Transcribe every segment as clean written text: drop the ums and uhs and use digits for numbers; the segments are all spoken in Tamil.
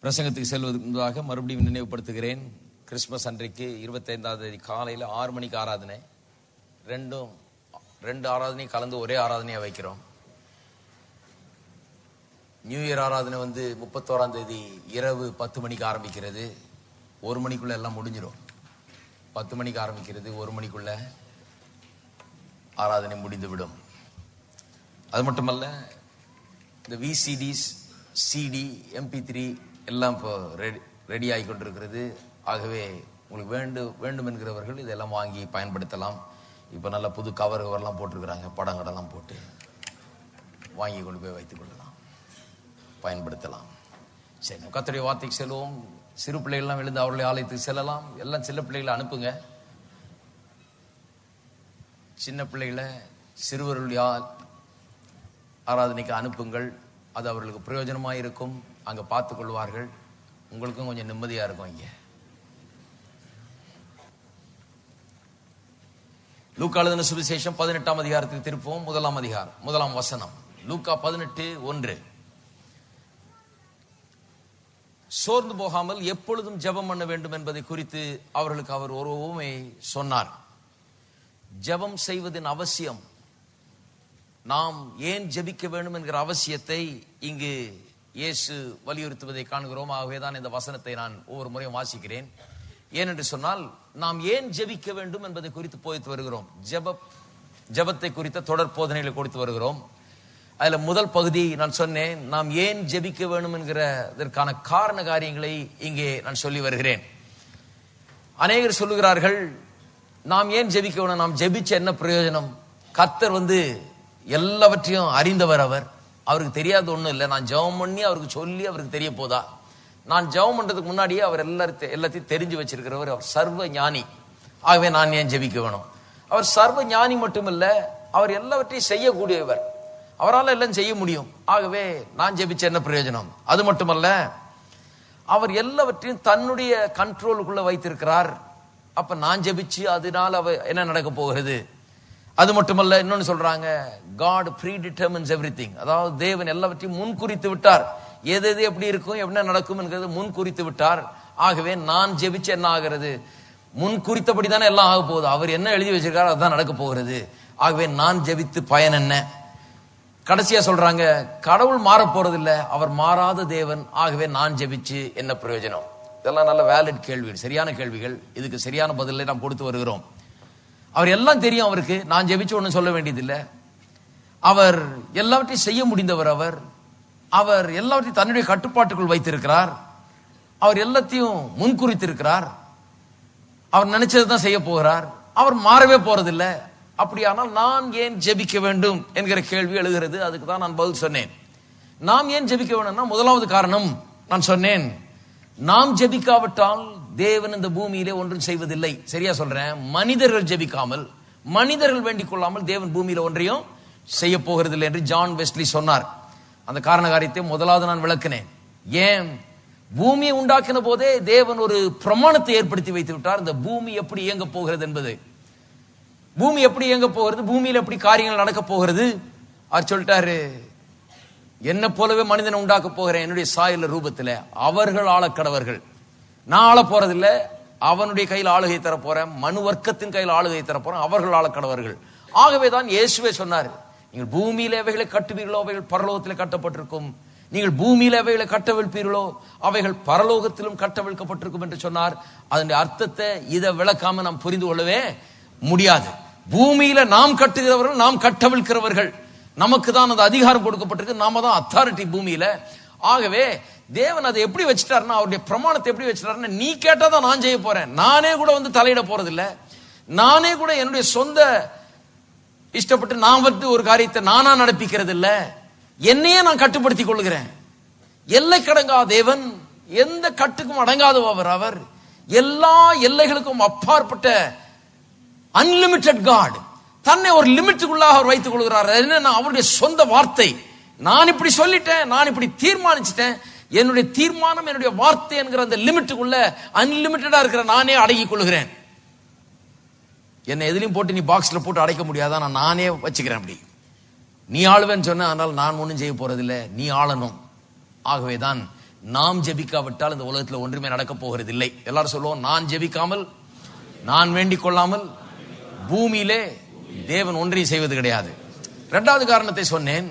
பிரசங்கத்துக்கு செல்வதற்கு முன்பாக மறுபடியும் நினைவுபடுத்துகிறேன். கிறிஸ்துமஸ் அன்றைக்கு 25ஆம் தேதி காலையில் 6 மணிக்கு ஆராதனை. ரெண்டு ஆராதனையும் கலந்து ஒரே ஆராதனையாக வைக்கிறோம். நியூ இயர் ஆராதனை 31ஆம் தேதி இரவு 10 மணிக்கு ஆரம்பிக்கிறது. 1 மணிக்குள்ள எல்லாம் முடிஞ்சிடும். 10 மணிக்கு ஆரம்பிக்கிறது, 1 மணிக்குள்ள ஆராதனை முடிந்துவிடும். அது மட்டுமல்ல, இந்த விசிடிஸ், சிடி, MP3 எல்லாம் இப்போ ரெடி ஆகி கொண்டிருக்கிறது. ஆகவே உங்களுக்கு வேண்டும் என்கிறவர்கள் இதெல்லாம் வாங்கி பயன்படுத்தலாம். இப்போ நல்ல புது கவர்லாம் போட்டிருக்கிறாங்க, படங்கடெல்லாம் போட்டு வாங்கி கொண்டு போய் வைத்துக் கொள்ளலாம், பயன்படுத்தலாம். சரி, கர்த்தருடைய வார்த்தைக்கு செல்வோம். சிறு பிள்ளைகள்லாம் எழுந்து அவருடைய ஆலயத்துக்கு செல்லலாம். எல்லாம் சின்ன பிள்ளைகளை அனுப்புங்க. சின்ன பிள்ளைகளை சிறுவர்களுடைய ஆராதனைக்கு அனுப்புங்கள். அது அவர்களுக்கு பிரயோஜனமாக இருக்கும். அங்கே பார்த்துக் கொள்வார்கள். உங்களுக்கும் கொஞ்சம் நிம்மதியாக இருக்கும். இங்கே லூக்கா எழுதின சுவிசேஷம் 18ஆம் அதிகாரத்துக்கு திருப்போம். 1ஆம் அதிகாரம் 1ஆம் வசனம். லூக்கா 18:1. சோர்ந்து போகாமல் எப்பொழுதும் ஜெபம் பண்ண வேண்டும் என்பதை குறித்து அவர்களுக்கு அவர் ஒரு உவமை சொன்னார். ஜெபம் செய்வதின் அவசியம், நாம் ஏன் ஜெபிக்க வேண்டும் என்கிற அவசியத்தை இங்கு இயேசு வலியுறுத்துவதை காண்கிறோம். ஆகவேதான் இந்த வசனத்தை நான் ஒவ்வொரு முறையும் வாசிக்கிறேன். ஏனென்று சொன்னால், நாம் ஏன் ஜெபிக்க வேண்டும் என்பதை குறித்து போதித்து வருகிறோம். ஜெபத்தை குறித்த தொடர் போதனைகளை கொடுத்து வருகிறோம். அதுல முதல் பகுதி நான் சொன்னேன், நாம் ஏன் ஜெபிக்க வேண்டும் என்கிறதற்கான காரண காரியங்களை இங்கே நான் சொல்லி வருகிறேன். அநேகர் சொல்லுகிறார்கள், நாம் ஏன் ஜெபிக்க வேணும், நாம் ஜெபிச்ச என்ன பிரயோஜனம்? கர்த்தர் எல்லாவற்றையும் அறிந்தவர். அவருக்கு தெரியாத ஒண்ணும் இல்லை. நான் ஜெபம் பண்ணி அவருக்கு சொல்லி அவருக்கு தெரிய போதா? நான் ஜெபம் பண்றதுக்கு முன்னாடியே அவர் எல்லாத்தையும் தெரிஞ்சு வச்சிருக்கிறவர். அவர் சர்வ ஞானி. ஆகவே நான் ஏன் ஜெபிக்க வேணும்? அவர் சர்வ ஞானி மட்டுமல்ல, அவர் எல்லாவற்றையும் செய்யக்கூடியவர். அவரால் எல்லாம் செய்ய முடியும். ஆகவே நான் ஜெபிச்ச என்ன பிரயோஜனம்? அது மட்டுமல்ல, அவர் எல்லாவற்றையும் தன்னுடைய கண்ட்ரோலுக்குள்ள வைத்திருக்கிறார். அப்ப நான் ஜெபிச்சு அதனால என்ன நடக்க போகிறது? அது மட்டுமல்ல, இன்னொன்னு சொல்றாங்க, God predetermines everything. அதாவது தேவன் எல்லாவற்றையும் முன் குறித்து விட்டார். எது எப்படி இருக்கும், என்ன நடக்கும் என்கிறது முன் குறித்து விட்டார். ஆகவே நான் ஜெபிச்சு என்ன ஆகிறது? முன் குறித்தபடி தானே எல்லாம் ஆக போகுது. அவர் என்ன எழுதி வச்சிருக்காரோ அதுதான் நடக்க போகிறது. ஆகவே நான் ஜெபித்து பயன் என்ன? கடைசியா சொல்றாங்க, கடவுள் மாற போறது இல்ல, அவர் மாறாத தேவன். ஆகவே நான் ஜெபிச்சு என்ன பிரயோஜனம்? இதெல்லாம் நல்ல வேலிட் கேள்விகள், சரியான கேள்விகள். இதுக்கு சரியான பதிலை நாம் கொடுத்து வருகிறோம். அவர் எல்லாம் தெரியும். அவருக்கு நான் ஜெபிச்சு ஒன்னும் சொல்ல வேண்டியதில்லை. அவர் எல்லாவற்றையும் செய்ய முடிந்தவர். அவர் எல்லாவற்றையும் தன்னுடைய கட்டுப்பாட்டுக்குள் வைத்திருக்கிறார். அவர் எல்லாத்தையும் முன்குறித்திருக்கிறார். அவர் நினைச்சதுதான் செய்ய போகிறார். அவர் மாறவே போறதில்லை. அப்படியானால் நான் ஏன் ஜெபிக்க வேண்டும் என்கிற கேள்வி எழுகிறது. அதுக்கு தான் நான் பதில் சொன்னேன். நாம் ஏன் ஜெபிக்க வேண்டும்னா, முதலாவது காரணம் நான் சொன்னேன், நாம் ஜெபிக்காவிட்டால் தேவன் இந்த பூமியிலே ஒன்றும் செய்வதில்லை. சரியா சொல்றேன். மனிதர்கள் ஜெபிக்காமல், மனிதர்கள் வேண்டிக் கொள்ளாமல் தேவன் பூமியில ஒன்றையும் செய்ய போகிறதில்லை என்று ஜான் வெஸ்லி சொன்னார். அந்த காரண காரியத்தை முதலாவது நான் விளக்கினேன். ஏன்? பூமியை உண்டாக்கின போதே தேவன் ஒரு பிரமாணத்தை ஏற்படுத்தி வைத்து விட்டார். இந்த பூமி எப்படி இயங்க போகிறது என்பது. பூமி எப்படி இயங்க போகிறது, பூமியில எப்படி காரியங்கள் நடக்க போகிறது. அவர் சொல்லிட்டாரு, என்ன போலவே மனிதனை உண்டாக்க போகிறேன் என்னுடைய சாயல ரூபத்துல. அவர்கள் ஆளக்கடவர்கள். நான் ஆள போறதில்லை. அவனுடைய கையில் ஆளுகை தர போறேன். மனு வர்க்கத்தின் கையில் ஆளுகை தர போறேன். அவர்கள் ஆளக்கடவர்கள். ஆகவேதான் இயேசுவே சொன்னார், நீங்கள் பூமியில எவைகளை கட்டுவீர்களோ அவைகள் பரலோகத்தில் கட்டப்பட்டிருக்கும். நீங்கள் பூமியில எவைகளை கட்டவிழ்ப்பீர்களோ அவைகள் பரலோகத்திலும் கட்டவிழ்க்கப்பட்டிருக்கும் என்று சொன்னார். அதனுடைய அர்த்தத்தை இதை விளக்காம நாம் புரிந்து கொள்ளவே முடியாது. பூமியில நாம் கட்டுகிறவர்கள், நாம் கட்டவிழ்க்கிறவர்கள். நமக்கு தான் அந்த அதிகாரம் கொடுக்கப்பட்டிருக்கு. நாம தான் அத்தாரிட்டி பூமியில. ஆகவே தேவன் அதை எப்படி வச்சுட்டாருன்னா, அவருடைய பிரமாணத்தை எப்படி வச்சுட்டாருன்னா, நீ கேட்டாதான் நான் செய்ய போறேன். நானே கூட தலையிட போறதில்லை. நானே கூட என்னுடைய சொந்த இஷ்டப்பட்டு நான் ஒரு காரியத்தை நானா நடப்பிக்கிறது இல்ல. என்னையே நான் கட்டுப்படுத்திக் கொள்கிறேன். எல்லை கடங்கா தேவன், எந்த கட்டுக்கும் அடங்காதவர். அவர் எல்லா எல்லைகளுக்கும் அப்பாற்பட்ட அன்லிமிட்டெட் காட். தன்னை ஒரு லிமிட்டுக்குள்ளாக அவர் வைத்துக் கொள்கிறார். என்ன? அவருடைய சொந்த வார்த்தை. நான் இப்படி சொல்லிட்டேன், நான் இப்படி தீர்மானிச்சிட்டேன். என்னுடைய தீர்மானம், என்னுடைய வார்த்தை என்கிற அந்த லிமிட்டுக்குள்ள அன்லிமிட்டடா இருக்கிற நானே அடங்கிக் கொள்கிறேன். என்னை எதிலையும் போட்டு நீ பாக்ஸ்ல போட்டு அடைக்க முடியாதா? நானே வச்சுக்கிறேன். அப்படி நீ ஆளுவேன்னு சொன்ன, ஆனால் நான் ஒன்றும் செய்ய போறதில்லை, நீ ஆளணும். ஆகவேதான் நாம் ஜெபிக்காவிட்டால் இந்த உலகத்தில் ஒன்றுமே நடக்க போகிறது இல்லை. எல்லாரும் சொல்லுவோம், நான் ஜெபிக்காமல், நான் வேண்டிக் கொள்ளாமல் பூமியிலே தேவன் ஒன்றையும் செய்வது கிடையாது. இரண்டாவது காரணத்தை சொன்னேன்.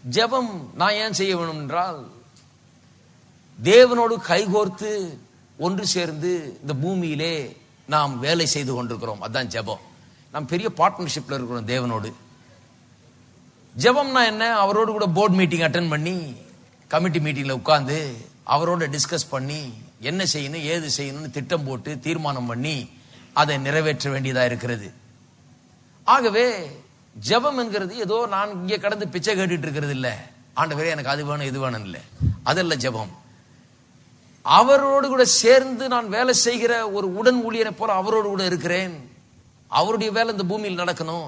ஜெபம் நான் ஏன் செய்ய வேண்டும் என்றால், தேவனோடு கைகோர்த்து ஒன்று சேர்ந்து இந்த பூமியிலே நாம் வேலை செய்து கொண்டிருக்கிறோம். அதுதான் ஜெபம். நாம் பெரிய பார்ட்னர்ஷிப்ல இருக்கிறோம் தேவனோடு. ஜெபம்னா என்ன? அவரோடு கூட போர்டு மீட்டிங் அட்டென்ட் பண்ணி, கமிட்டி மீட்டிங்ல உட்கார்ந்து அவரோட டிஸ்கஸ் பண்ணி என்ன செய்யணும் ஏது செய்யணும்னு திட்டம் போட்டு தீர்மானம் பண்ணி அதை நிறைவேற்ற வேண்டியதா இருக்கிறது. ஆகவே ஜெபம் என்கிறது ஏதோ நான் இங்கே கடந்து பிச்சை கேட்டுட்டு இருக்கிறது இல்ல, ஆண்டவரே எனக்கு அது வேணும் இது வேணும் இல்ல, அதல்ல ஜெபம். அவரோடு கூட சேர்ந்து நான் வேலை செய்கிற ஒரு உடன் ஊழியரை போல அவரோடு கூட இருக்கிறேன். அவருடைய வேலை இந்த பூமியில் நடக்கணும்.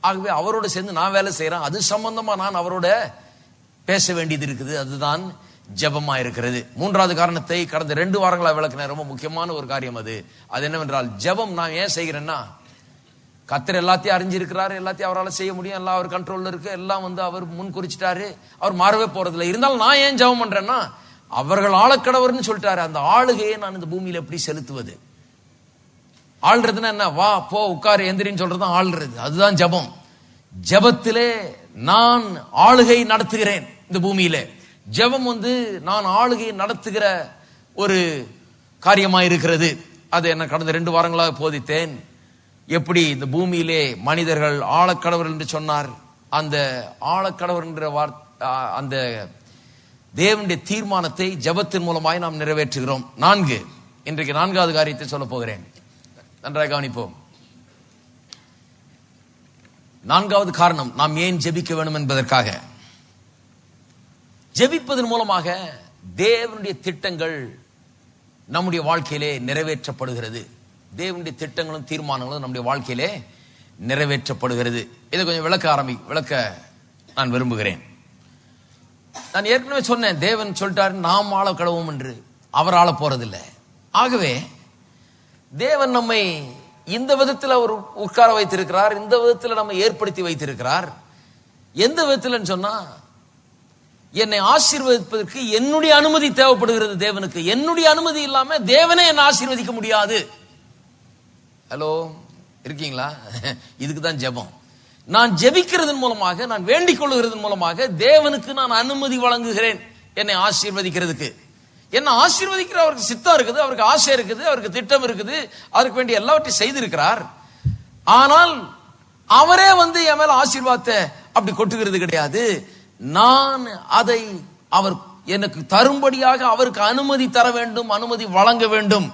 ஆகவே அவரோடு சேர்ந்து நான் வேலை செய்யறேன். அது சம்பந்தமா நான் அவரோட பேச வேண்டியது இருக்குது. அதுதான் ஜெபமா இருக்கிறது. மூன்றாவது காரணத்தை கடந்த 2 வாரங்களா விளக்கின ரொம்ப முக்கியமான ஒரு காரியம் அது. அது என்னவென்றால், ஜெபம் நான் ஏன் செய்கிறேன்னா, கர்த்தர் எல்லாத்தையும் அறிஞ்சிருக்கிறாரு, எல்லாத்தையும் அவரால் செய்ய முடியும், எல்லாம் அவர் கண்ட்ரோல்ல இருக்கு, எல்லாம் அவர் முன் குறிச்சிட்டாரு, அவர் மாறவே போறதில்லை. இருந்தாலும் நான் ஏன் ஜெபம் பண்றேன்னா, அவர்கள் ஆளக்கடவர்னு சொல்லிட்டாரு. அந்த ஆளுகையை நான் இந்த பூமியில எப்படி செலுத்துவது? ஆள்றதுன்னா என்ன? வா போ உட்காரு எந்திரின்னு சொல்றதுதான் ஆள்றது. அதுதான் ஜெபம். ஜெபத்திலே நான் ஆளுகை நடத்துகிறேன் இந்த பூமியில. ஜெபம் நான் ஆளுகை நடத்துகிற ஒரு காரியமா இருக்கிறது. அது என்ன கடந்த 2 வாரங்களாக போதித்தேன். எப்படி இந்த பூமியிலே மனிதர்கள் ஆளக்கடவர் என்று சொன்னார். அந்த ஆளக்கடவர் என்ற அந்த தேவனுடைய தீர்மானத்தை ஜெபத்தின் மூலமாய் நாம் நிறைவேற்றுகிறோம். 4, இன்றைக்கு 4வது காரியத்தை சொல்ல போகிறேன். நன்றாக கவனிப்போம். 4வது காரணம் நாம் ஏன் ஜெபிக்க வேண்டும் என்பதற்காக. ஜெபிப்பதன் மூலமாக தேவனுடைய திட்டங்கள் நம்முடைய வாழ்க்கையிலே நிறைவேற்றப்படுகிறது. தேவனுடைய திட்டங்களும் தீர்மானங்களும் நம்முடைய வாழ்க்கையிலே நிறைவேற்றப்படுகிறது. இதை கொஞ்சம் விளக்க நான் விரும்புகிறேன். நான் ஏற்கனவே சொன்னேன், தேவன் சொல்லிட்டாரு நாம் ஆள கடவோம் என்று. அவர் ஆள போறதில்லை. ஆகவே தேவன் நம்மை இந்த விதத்தில் அவர் உட்கார வைத்திருக்கிறார், இந்த விதத்தில் நம்ம ஏற்படுத்தி வைத்திருக்கிறார். எந்த விதத்தில் சொன்னா, என்னை ஆசீர்வதிப்பதற்கு என்னுடைய அனுமதி தேவைப்படுகிறது தேவனுக்கு. என்னுடைய அனுமதி இல்லாம தேவனே என்னை ஆசீர்வதிக்க முடியாது. ஹலோ, இருக்கீங்களா? இதுக்கு தான் ஜெபம். நான் ஜெபிக்கிறதன் மூலமாக, நான் வேண்டிக் கொள்ளுகிறதன் மூலமாக தேவனுக்கு நான் அனுமதி வழங்குகிறேன் என்னை ஆசீர்வதிக்கிறதுக்கு. என்ன ஆசீர்வதிக்கிற அவருக்கு சித்தம் இருக்குது, அவருக்கு ஆசை இருக்குது, அவருக்கு திட்டம் இருக்குது, அதற்கு வேண்டிய எல்லாவற்றையும் செய்திருக்கிறார். ஆனால் அவரே என் மேல ஆசீர்வாதத்தை அப்படி கொட்டுகிறது கிடையாது. நான் அதை அவர் எனக்கு தரும்படியாக அவருக்கு அனுமதி தர வேண்டும், அனுமதி வழங்க வேண்டும்.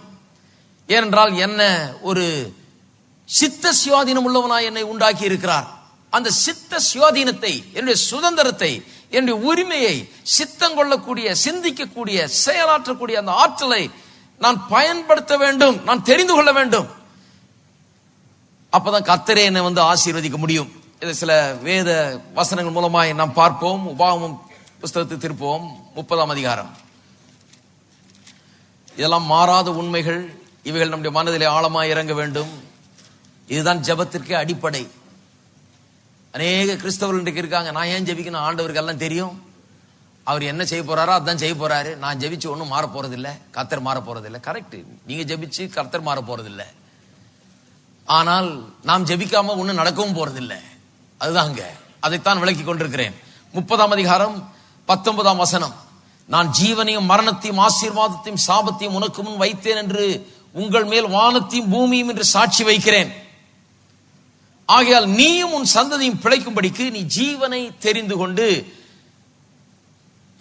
ஏனென்றால் என்ன ஒரு சித்த சுயாதீனம் உள்ளவனாய் என்னை உண்டாக்கி இருக்கிறார். அந்த சித்த சுயாதீனத்தை, என்னுடைய சுதந்திரத்தை, என்னுடைய உரிமையை, சித்தம் கொள்ளக்கூடிய, சிந்திக்கக்கூடிய, செயலாற்றக்கூடிய அந்த ஆற்றலை நான் பயன்படுத்த வேண்டும், நான் தெரிந்து கொள்ள வேண்டும். அப்பதான் கர்த்தரே என்னை ஆசீர்வதிக்க முடியும். இதை சில வேத வசனங்கள் மூலமாய் நாம் பார்ப்போம். உபாகமம் புஸ்தகத்தை திருப்போம், 30ஆம் அதிகாரம். இதெல்லாம் மாறாத உண்மைகள். இவைகள் நம்முடைய மனதிலே ஆழமாய் இறங்க வேண்டும். இதுதான் ஜெபத்திற்கு அடிப்படை. அநேக கிறிஸ்தவர்கள் இன்றைக்கு இருக்காங்க, நான் ஏன் ஜெபிக்கணும், ஆண்டவருக்கு எல்லாம் தெரியும், அவர் என்ன செய்ய போறாரோ அதான் செய்ய போறாரு, நான் ஜெபிச்சு ஒன்றும் மாற போறதில்லை, கர்த்தர் மாற போறதில்லை. கரெக்ட், நீங்க ஜெபிச்சு கர்த்தர் மாற போறதில்லை. ஆனால் நாம் ஜெபிக்காம ஒன்றும் நடக்கவும் போறதில்லை. அதுதாங்க, அதைத்தான் விளக்கி கொண்டிருக்கிறேன். 30ஆம் அதிகாரம் 19ஆம் வசனம். நான் ஜீவனையும் மரணத்தையும் ஆசீர்வாதத்தையும் சாபத்தையும் உனக்கு முன் வைத்தேன் என்று உங்கள் மேல் வானத்தையும் பூமியும் என்று சாட்சி வைக்கிறேன். ஆகையால் நீயும் உன் சந்ததியும் பிழைக்கும்படிக்கு நீ ஜீவனை தெரிந்து கொண்டு.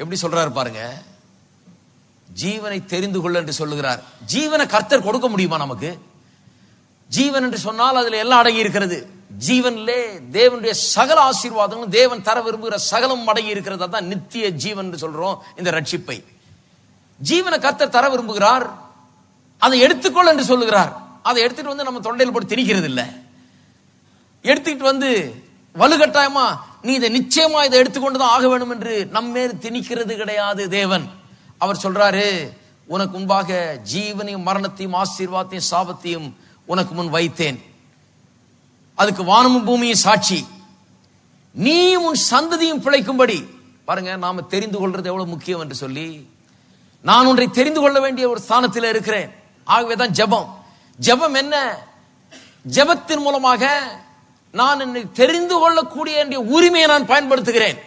எப்படி சொல்றாரு பாருங்க, ஜீவனை தெரிந்து கொள்ள என்று சொல்லுகிறார். ஜீவனை கர்த்தர் கொடுக்க முடியுமா நமக்கு? ஜீவன் என்று சொன்னால் அதுல எல்லாம் அடங்கி இருக்கிறது. ஜீவனிலே தேவனுடைய சகல ஆசீர்வாதங்களும், தேவன் தர விரும்புகிற சகலம் அடங்கி இருக்கிறது. அதான் நித்திய ஜீவன் என்று சொல்றோம். இந்த ரட்சிப்பை ஜீவனை கர்த்தர் தர விரும்புகிறார். அதை எடுத்துக்கொள் என்று சொல்லுகிறார். அதை எடுத்துட்டு நம்ம தொண்டையில் போட்டு திணிக்கிறது இல்லை. எடுத்துக்கிட்டு வலுக்கட்டாயமா நீ இதை நிச்சயமா இதை எடுத்துக்கொண்டுதான் ஆக வேண்டும் என்று நம்மேல் திணிக்கிறது கிடையாது தேவன். அவர் சொல்றாரு, உனக்கு முன்பாக ஜீவனையும் மரணத்தையும் ஆசீர்வாதத்தையும் சாபத்தையும் உனக்கு முன் வைத்தேன். அதுக்கு வானமும் பூமியும் சாட்சி. நீயும் உன் சந்ததியும் பிழைக்கும்படி. பாருங்க, நாம தெரிந்து கொள்றது எவ்வளவு முக்கியம் என்று சொல்லி. நான் ஒன்றை தெரிந்து கொள்ள வேண்டிய ஒரு ஸ்தானத்தில் இருக்கிறேன். ஆகவேதான் ஜெபம். ஜெபம் என்ன? ஜெபத்தின் மூலமாக நான் என்னை தெரிந்து கொள்ளக்கூடிய உரிமையை நான் பயன்படுத்துகிறேன்.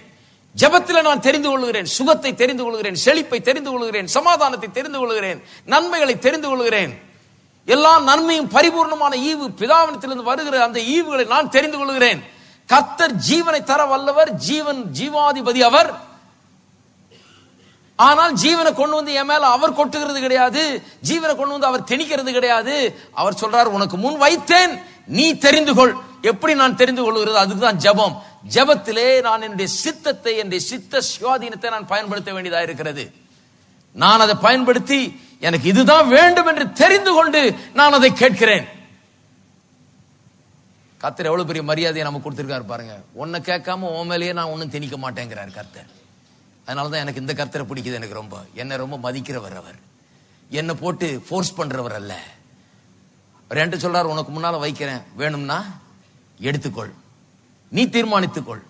ஜெபத்தில் நான் தெரிந்து கொள்கிறேன், சுகத்தை தெரிந்து கொள்கிறேன், செழிப்பை தெரிந்து கொள்கிறேன், சமாதானத்தை தெரிந்து கொள்கிறேன், நன்மைகளை தெரிந்து கொள்கிறேன். எல்லா நன்மையும் பரிபூர்ணமான ஈவு பிதாவிடத்திலிருந்து வருகிற அந்த ஈவுகளை நான் தெரிந்து கொள்கிறேன். கர்த்தர் ஜீவனை தர வல்லவர், ஜீவாதிபதி அவர். ஆனால் ஜீவனை கொண்டு வந்து என் மேல அவர் கொட்டுகிறது கிடையாது, ஜீவனை கொண்டு வந்து அவர் திணிக்கிறது கிடையாது. அவர் சொல்றார், உனக்கு முன் வைத்தேன், நீ தெரிந்து கொள். எப்படி நான் தெரிந்து கொள்கிறது? அதுதான் ஜெபம். ஜெபத்திலே நான் என்னுடைய சித்தத்தை, என்னுடைய சித்த சுவாதீனத்தை நான் பயன்படுத்த வேண்டியதாக இருக்கிறது. நான் அதை பயன்படுத்தி எனக்கு இதுதான் வேண்டும் என்று தெரிந்து கொண்டு நான் அதை கேட்கிறேன். கர்த்தர் எவ்வளவு பெரிய மரியாதையை நமக்கு கொடுத்திருக்காரு பாருங்க. உன்னை கேட்காம உன் மேலேயே நான் ஒன்னும் திணிக்க மாட்டேங்கிறார் கர்த்தர். அதனாலதான் எனக்கு இந்த கர்த்தரை பிடிக்குது. எனக்கு ரொம்ப, என்னை ரொம்ப மதிக்கிறவர் அவர். என்னை போட்டு போர்ஸ் பண்றவர் அல்ல. ரெண்டு சொல்றாரு, உனக்கு முன்னால வைக்கிறேன், வேணும்னா எடுத்துக்கொள், நீ தீர்மானித்துக்கொள்,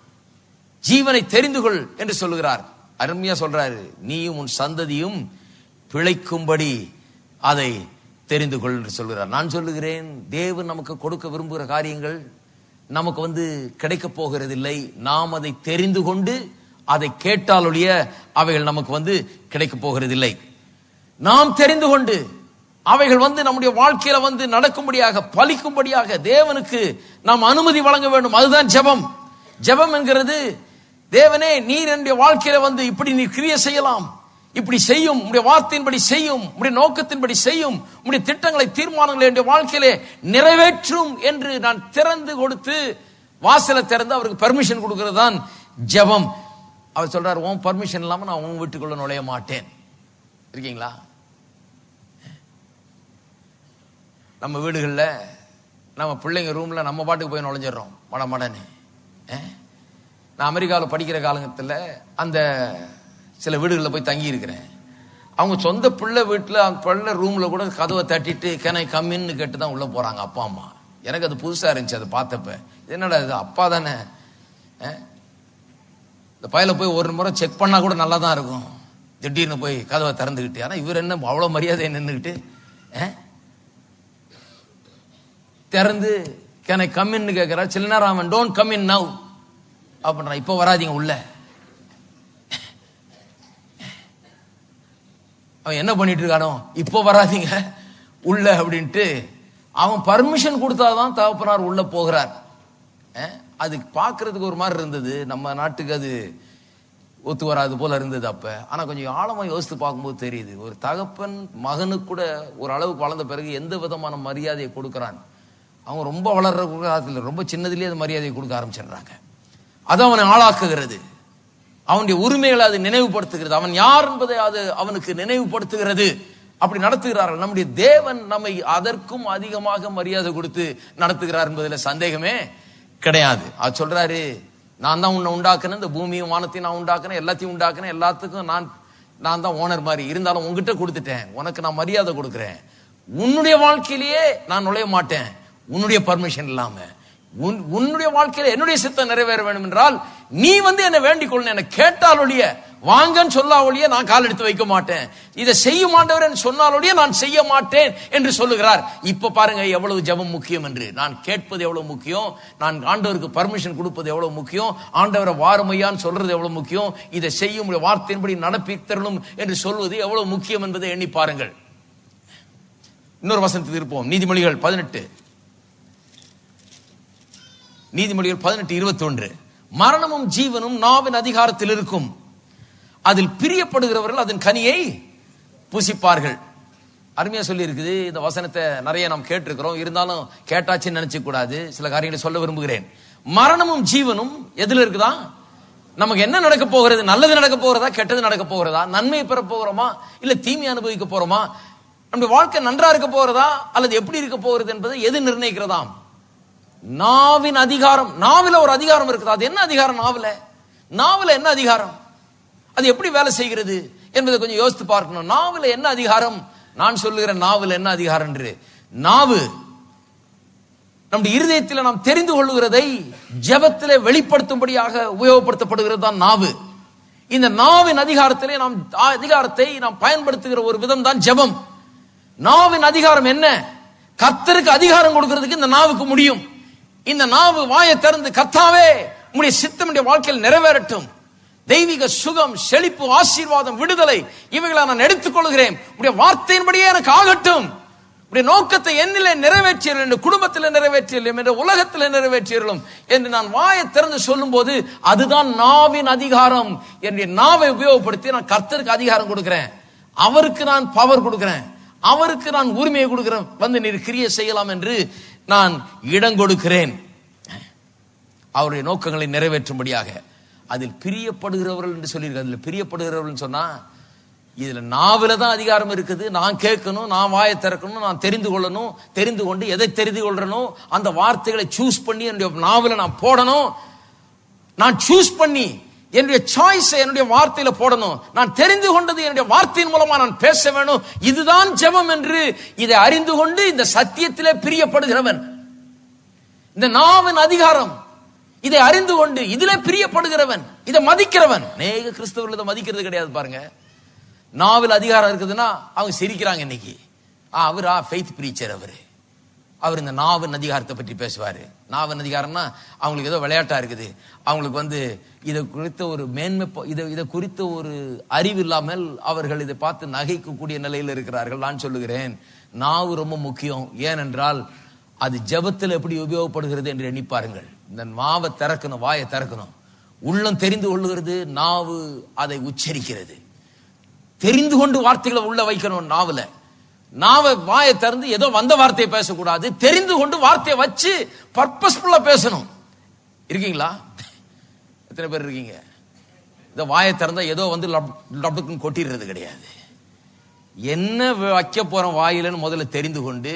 ஜீவனை தெரிந்து கொள் என்று சொல்லுகிறார். அருமையா சொல்றாரு, நீயும் உன் சந்ததியும் பிழைக்கும்படி அதை தெரிந்து கொள் என்று சொல்கிறார். நான் சொல்லுகிறேன், தேவன் நமக்கு கொடுக்க விரும்புகிற காரியங்கள் நமக்கு கிடைக்க போகிறதில்லை. நாம் அதை தெரிந்து கொண்டு அதை கேட்டாலொழிய அவைகள் நமக்கு கிடைக்க போகிறதில்லை. நாம் தெரிந்து கொண்டு அவைகள் நம்முடைய வாழ்க்கையில நடக்கும்படியாக, பலிக்கும்படியாக தேவனுக்கு நாம் அனுமதி வழங்க வேண்டும். அதுதான் ஜெபம். ஜெபம் என்கிறது, தேவனே நீர் என்னுடைய வாழ்க்கையில இப்படி நீ கிரியை செய்யலாம், இப்படி செய்யும், உடைய வார்த்தையின்படி செய்யும், உடைய நோக்கத்தின்படி செய்யும், உடைய திட்டங்களை தீர்மானங்களை என்னுடைய வாழ்க்கையிலே நிறைவேற்றும் என்று நான் திறந்து கொடுத்து, வாசலை திறந்து அவருக்கு பெர்மிஷன் கொடுக்கிறது தான் ஜெபம். அவர் சொல்றார், உன் பர்மிஷன் இல்லாம நான் உன் வீட்டுக்குள்ள நுழைய மாட்டேன். இருக்கீங்களா? நம்ம வீடுகளில் நம்ம பிள்ளைங்க ரூம்ல நம்ம பாட்டுக்கு போய் நுழைஞ்சிடறோம் மடன்னு. நான் அமெரிக்காவில் படிக்கிற காலத்தில் அந்த சில வீடுகளில் போய் தங்கி இருக்கிறேன். அவங்க சொந்த பிள்ளை வீட்டில் அந்த பிள்ளை ரூம்ல கூட கதவை தட்டிட்டு கேனை கம்மின்னு கேட்டு தான் உள்ள போறாங்க அப்பா அம்மா. எனக்கு அது புதுசா இருந்துச்சு. அதை பார்த்தப்ப என்னடா இது, அப்பா தானே, இந்த பையில போய் ஒரு முறை செக் பண்ணா கூட நல்லா தான் இருக்கும், திடீர்னு போய் கதவை திறந்துக்கிட்டு. ஆனா இவர் என்ன அவ்வளவு மரியாதை நின்றுக்கிட்டு திறந்து கேனை கம்மின்னு கேட்கிறார். சில நேரம் அவன் டோன்ட் கம் இன் நவ் அப்படின்னா, இப்ப வராதிங்க உள்ள. அவன் என்ன பண்ணிட்டு இருக்கானோ, இப்போ வராதிங்க உள்ள அப்படின்ட்டு அவன் பர்மிஷன் கொடுத்தாதான் தகப்பனார் உள்ள போகிறார். அது பார்க்கறதுக்கு ஒரு மாதிரி இருந்தது, நம்ம நாட்டுக்கு அது ஒத்து வராது போல இருந்தது அப்ப. ஆனா கொஞ்சம் ஆழமா யோசித்து பார்க்கும்போது தெரியுது, ஒரு தகப்பன் மகனுக்கு கூட ஒரு அளவுக்கு வளர்ந்த பிறகு எந்த விதமான மரியாதையை கொடுக்கிறான். அவங்க ரொம்ப வளர்ற காலத்தில் ரொம்ப சின்னதுலேயே அது மரியாதையை கொடுக்க ஆரம்பிச்சிடுறாங்க. அது அவனை ஆளாக்குகிறது, அவனுடைய உரிமைகளை அது நினைவுபடுத்துகிறது, அவன் யார் என்பதை அது அவனுக்கு நினைவுபடுத்துகிறது. அப்படி நடத்துகிறார்கள். நம்முடைய தேவன் நம்மை அதற்கும் அதிகமாக மரியாதை கொடுத்து நடத்துகிறார் என்பதில் சந்தேகமே கிடையாது. அது சொல்றாரு, நான் தான் உன்னை உண்டாக்குனேன், இந்த பூமியும் வானத்தையும் நான் உண்டாக்குனேன், எல்லாத்தையும் உண்டாக்குனேன், எல்லாத்துக்கும் நான் தான் ஓனர் மாதிரி. இருந்தாலும் உங்ககிட்ட கொடுத்துட்டேன், உனக்கு நான் மரியாதை கொடுக்கிறேன். உன்னுடைய வாழ்க்கையிலேயே நான் நுழைய மாட்டேன் உன்னுடைய பர்மிஷன் இல்லாம. உன்னுடைய வாழ்க்கையில என்னுடைய சித்தம் நிறைவேற வேண்டும் என்றால் நீ என்னை வேண்டிக் கொள்ளு, என்னை கேட்டாலொழிய, வாங்கன்னு சொல்லாவொழிய நான் கால் எடுத்து வைக்க மாட்டேன், இதை செய்ய மாட்டவர் சொன்னாலொழிய நான் செய்ய மாட்டேன் என்று சொல்லுகிறார். இப்ப பாருங்க எவ்வளவு ஜெபம் முக்கியம் என்று. நான் கேட்பது எவ்வளவு முக்கியம், நான் ஆண்டவருக்கு பர்மிஷன் கொடுப்பது எவ்வளவு முக்கியம், ஆண்டவரை வாருமையான்னு சொல்றது எவ்வளவு முக்கியம், இதை செய்யும் வார்த்தையின்படி நடப்பித்தரணும் என்று சொல்வது எவ்வளவு முக்கியம் என்பதை எண்ணி பாருங்கள். இன்னொரு வசனத்துக்கு இருப்போம். நீதிமொழிகள் 18 21. மரணமும் ஜீவனும் நாவின் அதிகாரத்தில் இருக்கும், அதில் பிரியப்படுகிறவர்கள் அதன் கனியை புசிப்பார்கள். அருமையா சொல்லி இருக்குது. இந்த வசனத்தை நிறைய நாம் கேட்டிருக்கிறோம், இருந்தாலும் கேட்டாச்சுன்னு நினைச்ச கூடாது. சில காரியங்களை சொல்ல விரும்புகிறேன். மரணமும் ஜீவனும் எதுல இருக்குதா? நமக்கு என்ன நடக்க போகிறது? நல்லது நடக்க போகிறதா, கெட்டது நடக்க போகிறதா, நன்மையை பெற போகிறோமா, இல்ல தீமை அனுபவிக்க போறோமா, நம்முடைய வாழ்க்கை நன்றா இருக்க போகிறதா அல்லது எப்படி இருக்க போகிறது என்பதை எது நிர்ணயிக்கிறதாம்? நாவின் அதிகாரம். நாவில ஒரு அதிகாரம் இருக்குது. அது என்ன அதிகாரம்? நாவில என்ன அதிகாரம்? அது எப்படி வேலை செய்கிறது என்பதை கொஞ்சம் யோசித்து பார்க்கணும். நாவில என்ன அதிகாரம்? நான் சொல்லுகிறேன், நாவில என்ன அதிகாரம் என்று. நாவு நம்முடைய இருதயத்தில் நாம் தெரிந்து கொள்ளுகிறதை ஜெபத்திலே வெளிப்படுத்தும்படியாக உபயோகப்படுத்தப்படுகிறது தான் நாவு. இந்த நாவின் அதிகாரத்தை நாம் பயன்படுத்துகிற ஒரு விதம் தான் ஜெபம். நாவின் அதிகாரம் என்ன? கர்த்தருக்கு அதிகாரம் கொடுக்கிறதுக்கு இந்த நாவுக்கு முடியும். இந்த நாவு வாயை திறந்து, கர்த்தாவே உம்முடைய சித்தம் என்னுடைய வாழ்க்கையில் நிறைவேறட்டும், தெய்வீக சுகம், செழிப்பு, ஆசீர்வாதம், விடுதலை இவைகளை நான் எடுத்துக்கொள்கிறேன், உம்முடைய வார்த்தையின்படியே எனக்கு ஆகட்டும், உம்முடைய நோக்கத்தை என்னிலே நிறைவேற்றியலும், என் குடும்பத்தில் நிறைவேற்றியலும், என்ற உலகத்தில் நிறைவேற்றியலும் என்று நான் வாயை திறந்து சொல்லும் போது அதுதான் நாவின் அதிகாரம். என்னுடைய நாவை உபயோகப்படுத்தி நான் கர்த்தருக்கு அதிகாரம் கொடுக்கிறேன், அவருக்கு நான் பவர் கொடுக்கிறேன், அவருக்கு நான் உரிமையை கொடுக்கிறேன், வந்து நீர் கிரியை செய்யலாம் என்று நான் இடம் கொடுக்கிறேன், அவருடைய நோக்கங்களை நிறைவேற்றும்படியாக. அதில் பிரியப்படுகிறவர்கள் என்று சொல்லியிருக்க, அதில் பிரியப்படுகிறவர்கள் சொன்னா இதுல நாவில தான் அதிகாரம் இருக்குது. நான் கேட்கணும், நான் வாயை திறக்கணும், நான் தெரிந்து கொள்ளணும், தெரிந்து கொண்டு எதை தெரிந்து கொள்ளணும், அந்த வார்த்தைகளை சூஸ் பண்ணி என்னுடைய நாவில நான் போடணும், நான் சூஸ் பண்ணி என்னுடைய சாய்ஸை என்னுடைய வார்த்தையில போடணும், நான் தெரிந்து கொண்டது என்னுடைய வார்த்தையின் மூலமா நான் பேச வேணும். இதுதான் ஜெபம் என்று இதை அறிந்து கொண்டு இந்த சத்தியத்திலே பிரியப்படுகிறவன், இந்த நாவின் அதிகாரம் இதை அறிந்து கொண்டு இதிலே பிரியப்படுகிறவன், இதை மதிக்கிறவன். அநேக கிறிஸ்தவர்கள் இதை மதிக்கிறது கிடையாது. பாருங்க, நாவில் அதிகாரம் இருக்குதுன்னா அவங்க சிரிக்கிறாங்க. இன்னைக்கு அவரா ஃபெய்த் பிரீச்சர், அவர் இந்த நாவின் அதிகாரத்தை பற்றி பேசுவாரு. நாவின் அதிகாரம்னா அவங்களுக்கு ஏதோ விளையாட்டா இருக்குது, அவங்களுக்கு இதை குறித்த ஒரு மேன்மை, இதை குறித்த ஒரு அறிவு இல்லாமல் அவர்கள் இதை பார்த்து நகைக்கக்கூடிய நிலையில் இருக்கிறார்கள். நான் சொல்லுகிறேன், நாவு ரொம்ப முக்கியம். ஏனென்றால் அது ஜெபத்தில் எப்படி உபயோகப்படுகிறது என்று எண்ணி பாருங்கள். இந்த நாவை திறக்கணும், வாயை திறக்கணும், உள்ளம் தெரிந்து கொள்ளுகிறது, நாவு அதை உச்சரிக்கிறது. தெரிந்து கொண்டு வார்த்தைகளை உள்ள வைக்கணும். நாவை வாயை திறந்து ஏதோ வந்த வார்த்தையை பேசக்கூடாது, தெரிந்து கொண்டு வார்த்தையை வச்சு பர்பஸ்ஃபுல்லா பேசணும். இருக்கீங்களா? எத்தனை பேர் இருக்கீங்க? இந்த வாயை திறந்தா ஏதோ லப்டுக்குன்னு கொட்டிடுறது கிடையாது. என்ன வைக்க போறோம் வாயிலன்னு முதல்ல தெரிந்து கொண்டு,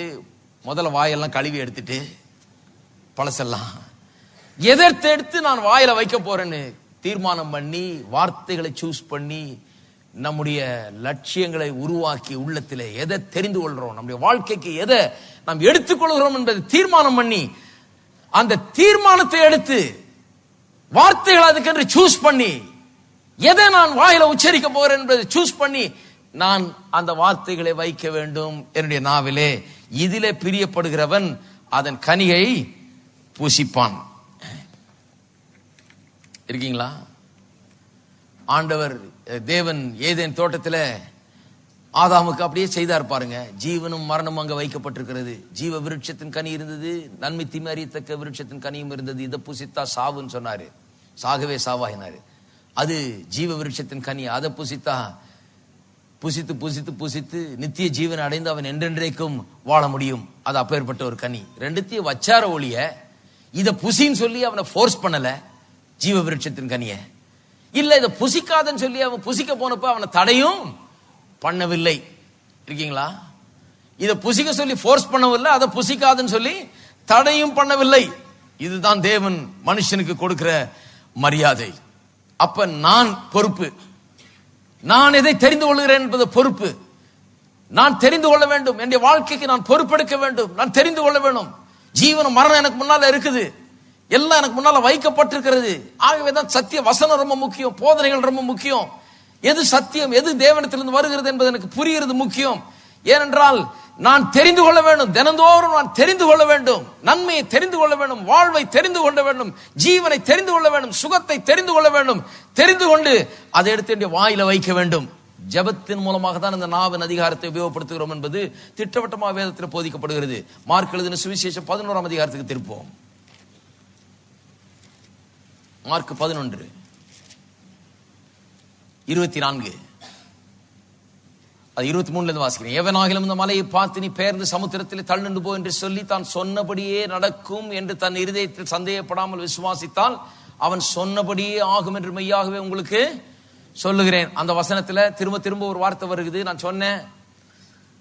முதல்ல வாயெல்லாம் கழுவி எடுத்துட்டு, பழசெல்லாம் எதிர்த்து எடுத்து நான் வாயில வைக்க போறேன்னு தீர்மானம் பண்ணி, வார்த்தைகளை சூஸ் பண்ணி, நம்முடைய லட்சியங்களை உருவாக்கி, உள்ளத்திலே எதை தெரிந்து கொள்றோம், நம்முடைய வாழ்க்கைக்கு எதை நாம் எடுத்துக்கொள்கிறோம் என்பதை தீர்மானம் பண்ணி, அந்த தீர்மானத்தை எடுத்து வார்த்தைகளை அதுக்கென்று சூஸ் பண்ணி, எதை நான் வாயில உச்சரிக்க போறேன் என்பதை சூஸ் பண்ணி நான் அந்த வார்த்தைகளை வைக்க வேண்டும் என்னுடைய நாவிலே. இதிலே பிரியப்படுகிறவன் அதன் கனியை பூசிப்பான். இருக்கீங்களா? ஆண்டவர் தேவன் ஏதேன் தோட்டத்தில் ஆதாமுக்கு அப்படியே செய்தார் பாருங்க. ஜீவனும் மரணமும் அங்க வைக்கப்பட்டிருக்கிறது. ஜீவ விருட்சத்தின் கனி இருந்தது, நன்மை தீமை அறியத்தக்க விருட்சத்தின் கனியும் இருந்தது. இதை புசித்தா சாவுன்னு சொன்னாரு, சாகவே சாவாயினாரு. அது ஜீவ விருட்சத்தின் கனி. அதை புசித்தா புசித்து புசித்து புசித்து நித்திய ஜீவனை அடைந்து அவன் என்றென்றைக்கும் வாழ முடியும். அது அப்பேற்பட்ட ஒரு கனி. ரெண்டுத்தையும் வச்சார ஒளிய, இதை புசின்னு சொல்லி அவனை போர்ஸ் பண்ணல. ஜீவ விருட்சத்தின் கனிய இல்ல, இதை புசிக்காதன்னு சொல்லி அவன் புசிக்க போனப்ப அவனை தடையும் பண்ணவில்லை. இருக்கீங்களா? இதை புசிக்க சொல்லி போர்ஸ் பண்ணவில்லை, அதை புசிக்காதுன்னு சொல்லி தடையும் பண்ணவில்லை. இதுதான் தேவன் மனுஷனுக்கு கொடுக்கிற மரியாதை. அப்ப நான் பொறுப்பு, நான் எதை தெரிந்து கொள்கிறேன் என்பது பொறுப்பு. நான் தெரிந்து கொள்ள வேண்டும், என்னுடைய வாழ்க்கைக்கு நான் பொறுப்பெடுக்க வேண்டும், நான் தெரிந்து கொள்ள வேண்டும். ஜீவனும் மரணம் எனக்கு முன்னால இருக்குது, எல்லாம் எனக்கு முன்னால வைக்கப்பட்டிருக்கிறது. ஆகவேதான் சத்திய வசனம் ரொம்ப முக்கியம், போதனைகள் ரொம்ப முக்கியம். எது சத்தியம், எது தேவனிடத்திலிருந்து வருகிறது என்பது எனக்கு புரிகிறது முக்கியம். ஏனென்றால் நான் தெரிந்து கொள்ள வேண்டும், தினந்தோறும் நான் தெரிந்து கொள்ள வேண்டும், நன்மையை தெரிந்து கொள்ள வேண்டும், வாழ்வை தெரிந்து கொள்ள வேண்டும், ஜீவனை தெரிந்து கொள்ள வேண்டும், சுகத்தை தெரிந்து கொள்ள வேண்டும். தெரிந்து கொண்டு அதை எடுத்து என்னுடைய வாயில வைக்க வேண்டும். ஜெபத்தின் மூலமாக தான் இந்த நாவின் அதிகாரத்தை உபயோகப்படுத்துகிறோம் என்பது திட்டவட்டமாக வேதத்தில் போதிக்கப்படுகிறது. மார்க் எழுதின சுவிசேஷம் 11ஆம் அதிகாரத்துக்கு திருப்போம். மார்க் 11:24 அது 23 வாசிக்கிறேன். எவனாகிலும் இந்த மலையை பார்த்து நீ பெயர்ந்து சமுத்திரத்தில் தள்ளுண்டு போ என்று சொல்லி தான் சொன்னபடியே நடக்கும் என்று தன் இருதயத்தில் சந்தேகப்படாமல் விசுவாசித்தால் அவன் சொன்னபடியே ஆகும் என்று மெய்யாகவே உங்களுக்கு சொல்லுகிறேன். அந்த வசனத்துல திரும்ப திரும்ப ஒரு வார்த்தை வருகிறது. நான் சொன்னேன்,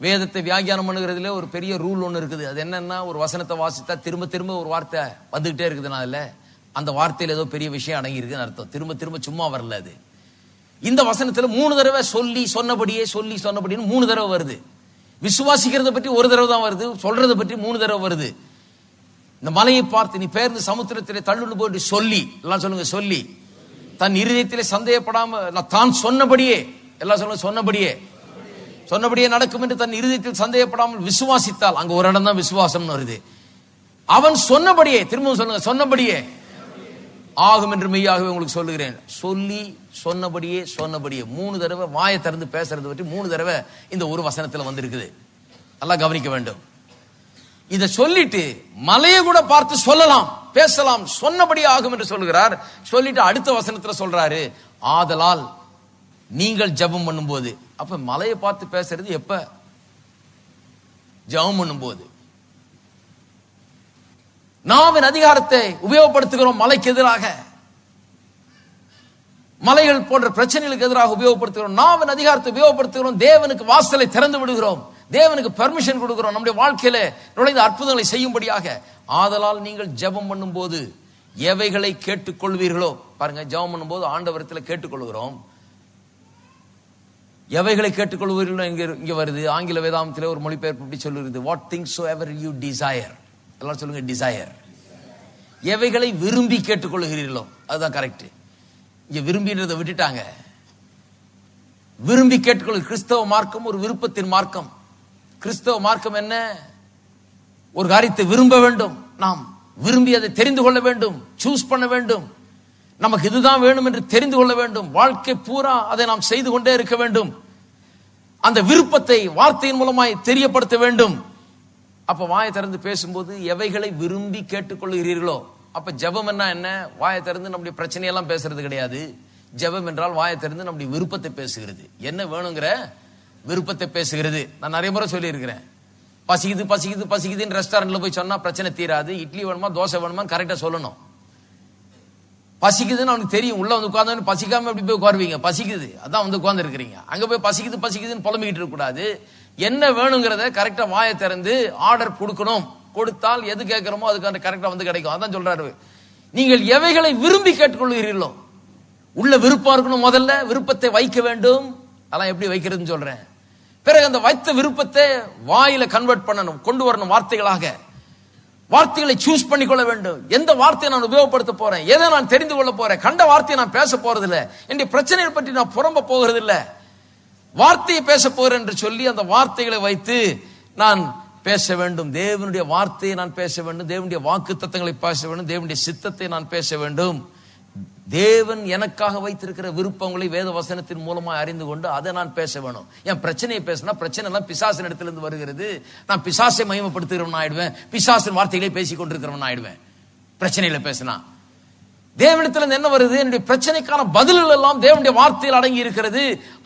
வேதத்தை வியாக்கியானம் பண்ணுகிறதுல ஒரு பெரிய ரூல் ஒன்று இருக்குது. அது என்னன்னா, ஒரு வசனத்தை வாசித்தா திரும்ப திரும்ப ஒரு வார்த்தை வந்துகிட்டே இருக்குதுனால அந்த வார்த்தையில் ஏதோ பெரிய விஷயம் அடங்கி இருக்குன்னு அர்த்தம். திரும்ப திரும்ப சும்மா வரல. அது இந்த வசனத்துல 3 தடவை சொல்லி சொன்னபடியே, சொல்லி சொன்னபடின்னு 3 தடவை வருது. விசுவாசிக்கிறத பற்றி ஒரு தடவை தான் வருது, சொல்றதை பற்றி 3 தடவை வருது. இந்த மலையை பார்த்து நீ பெயர்ந்து சமுத்திரத்திலே தள்ளுண்டு போட்டு சொல்லி, எல்லாம் சொல்லுங்க, சொல்லி. தன் இருதயத்திலே சந்தேகப்படாம தான் சொன்னபடியே, எல்லாம் சொல்லுங்க, சொன்னபடியே நடக்கும் என்று தன் இருதயத்தில் சந்தேகப்படாமல் விசுவாசித்தால், அங்க ஒரு இடம் தான் விசுவாசம் வருது. அவன் சொன்னபடியே, திரும்பவும் சொல்லுங்க, சொன்னபடியே ஆகும் என்று மெய்யாகவே உங்களுக்கு சொல்லுகிறேன். சொல்லி சொன்னபடியே 3 தடவை வாயை திறந்து பேசுறது பற்றி 3 தடவை இந்த ஒரு வசனத்துல வந்திருக்குது. நல்லா கவனிக்க வேண்டும். இத சொல்லிட்டு மலையை கூட பார்த்து சொல்லலாம், பேசலாம், சொன்னபடி ஆகும் என்று சொல்லுகிறார். சொல்லிட்டு அடுத்த வசனத்துல சொல்றாரு, ஆதலால் நீங்கள் ஜெபம் பண்ணும்போது. அப்ப மலையை பார்த்து பேசுறது எப்ப? ஜெபம் பண்ணும்போது. நாவின் அதிகாரத்தை உபயோகப்படுத்துகிறோம் மலைக்கு எதிராக, மலைகள் போன்ற பிரச்சனைகளுக்கு எதிராக உபயோகப்படுத்துகிறோம். நாவின் அதிகாரத்தை உபயோகப்படுத்துகிறோம். தேவனுக்கு வாசலை திறந்து விடுகிறோம், தேவனுக்கு பெர்மிஷன் கொடுக்கிறோம் நம்முடைய வாழ்க்கையில நுழைந்த அற்புதங்களை செய்யும்படியாக. ஆதலால் நீங்கள் ஜெபம் பண்ணும்போது எவைகளை கேட்டுக்கொள்வீர்களோ, பாருங்க, ஜெபம் பண்ணும்போது ஆண்டவரத்தில் கேட்டுக்கொள்கிறோம். எவைகளை கேட்டுக்கொள்வீர்களோ இங்க வருது. ஆங்கில வேதாந்தத்திலே ஒரு மொழிபெயர்ப்பு இப்படி சொல்லுகிறது, what things soever you desire. எல்லாரும் சொல்லுங்க, டிசையர். எவைகளை விரும்பி கேட்டுக்கொள்கிறீர்களோ அதுதான் கரெக்ட். இங்க விரும்பின்றதை விட்டுட்டாங்க. விரும்பி கேட்டுக்கொள்ள. கிறிஸ்தவ மார்க்கம் ஒரு விருப்பத்தின் மார்க்கம். கிறிஸ்தவ மார்க்கம் என்ன? ஒரு காரியத்தை விரும்ப வேண்டும், நாம் விரும்பி அதை தெரிந்து கொள்ள வேண்டும், சூஸ் பண்ண வேண்டும், நமக்கு இதுதான் வேணும் என்று தெரிந்து கொள்ள வேண்டும். வாழ்க்கை பூரா அதை நாம் செய்து கொண்டே இருக்க வேண்டும். அந்த விருப்பத்தை வார்த்தையின் மூலமாய் தெரியப்படுத்த வேண்டும். அப்ப வாயை திறந்து பேசும்போது எவைகளை விரும்பி கேட்டுக்கொள்கிறீர்களோ. அப்ப ஜெபம் என்ன? வாயை திறந்து நம்முடைய பிரச்சனையெல்லாம் பேசுறது கிடையாது. ஜெபம் என்றால் வாயை திறந்து நம்முடைய விருப்பத்தை பேசுகிறது. என்ன வேணுங்கிற விருப்பத்தை பேசுகிறது. நான் நிறைய முறை சொல்லி இருக்கிறேன், பசிக்குதுன்னு ரெஸ்டாரண்ட்ல போய் சொன்னா பிரச்சனை தீராது. இட்லி வேணுமா தோசை வேணுமா கரெக்டா சொல்லணும். பசிக்குதுன்னு அவனுக்கு தெரியும். உள்ள வந்து உட்கார்ந்து பசிக்காம எப்படி போய் உட்காருவீங்க? பசிக்குது, அதான் வந்து உட்கார்ந்து இருக்கிறீங்க. அங்க போய் பசிக்குதுன்னு புலம்பிக்கிட்டு இருக்க கூடாது. என்ன வேணுங்கிறத கரெக்டா வாயை திறந்து ஆர்டர் கொடுக்கணும். கொடுத்தால் எது கேட்கிறோமோ அதுக்கு கரெக்டா வந்து கிடைக்கும். அதான் சொல்றாரு, நீங்கள் எவைகளை விரும்பி கேட்டுக்கொள்கிறீர்களோ. உள்ள விருப்பம் இருக்கணும். முதல்ல விருப்பத்தை வைக்க வேண்டும். அதெல்லாம் எப்படி வைக்கிறதுன்னு சொல்றேன். பிறகு அந்த வைத்த விருப்பத்தை வாயில கன்வெர்ட் பண்ணணும், கொண்டு வரணும் வார்த்தைகளாக. வார்த்தைகளை சூஸ் பண்ணிக்கொள்ள வேண்டும். எந்த வார்த்தையை நான் உபயோகப்படுத்த போறேன், எதை நான் தெரிந்து கொள்ள போறேன். கண்ட வார்த்தையை நான் பேச போறது இல்லை, என்னுடைய பிரச்சனைகள் பற்றி நான் புறம்ப போகிறது இல்லை, வார்த்தையை பேச போறேன் என்று சொல்லி அந்த வார்த்தைகளை வைத்து நான் பேச வேண்டும். தேவனுடைய வார்த்தையை நான் பேச வேண்டும், தேவனுடைய வாக்கு தத்தங்களை பேச வேண்டும், தேவனுடைய சித்தத்தை நான் பேச வேண்டும். தேவன் எனக்காக வைத்திருக்கிற விருப்பங்களை வேத வசனத்தின் மூலமா அறிந்து கொண்டு அதை நான் பேச வேணும். என் பிரச்சனையை பேசினா பிரச்சனை எல்லாம் பிசாசின் இடத்திலிருந்து வருகிறது. நான் பிசாசை மகிமைப்படுத்துகிறவன் ஆயிடுவேன், பிசாசின் வார்த்தைகளை பேசிக் கொண்டிருக்கிறவன் ஆயிடுவேன். பிரச்சனையில பேசினா தேவனிடத்திலிருந்து என்ன வருது? என்னுடைய பிரச்சனைக்கான பதில்கள் எல்லாம் தேவனுடைய வார்த்தையில் அடங்கி இருக்கிறது.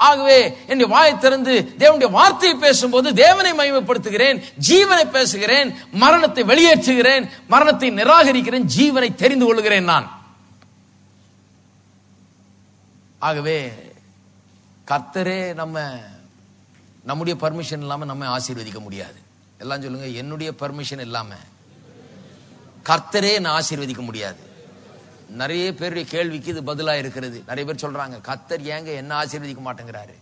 ஆகவே என்னுடைய வாயை திறந்து தேவனுடைய வார்த்தையை பேசும்போது தேவனை மகிமைப்படுத்துகிறேன், ஜீவனை பேசுகிறேன், மரணத்தை வெளியேற்றுகிறேன், மரணத்தை நிராகரிக்கிறேன், ஜீவனை தெரிந்து கொள்கிறேன் நான். ஆகவே கர்த்தரே நம்முடைய பர்மிஷன் இல்லாம நம்ம ஆசீர்வதிக்க முடியாது. எல்லாம் சொல்லுங்க, என்னுடைய பர்மிஷன் இல்லாம கர்த்தரே நான் ஆசீர்வதிக்க முடியாது. நிறைய பேருடைய கேள்விக்கு இது பதிலா இருக்கிறது. நிறைய பேர் சொல்றாங்க, கர்த்தர் ஏங்க என்ன ஆசீர்வதிக்க மாட்டேங்கிறாரு?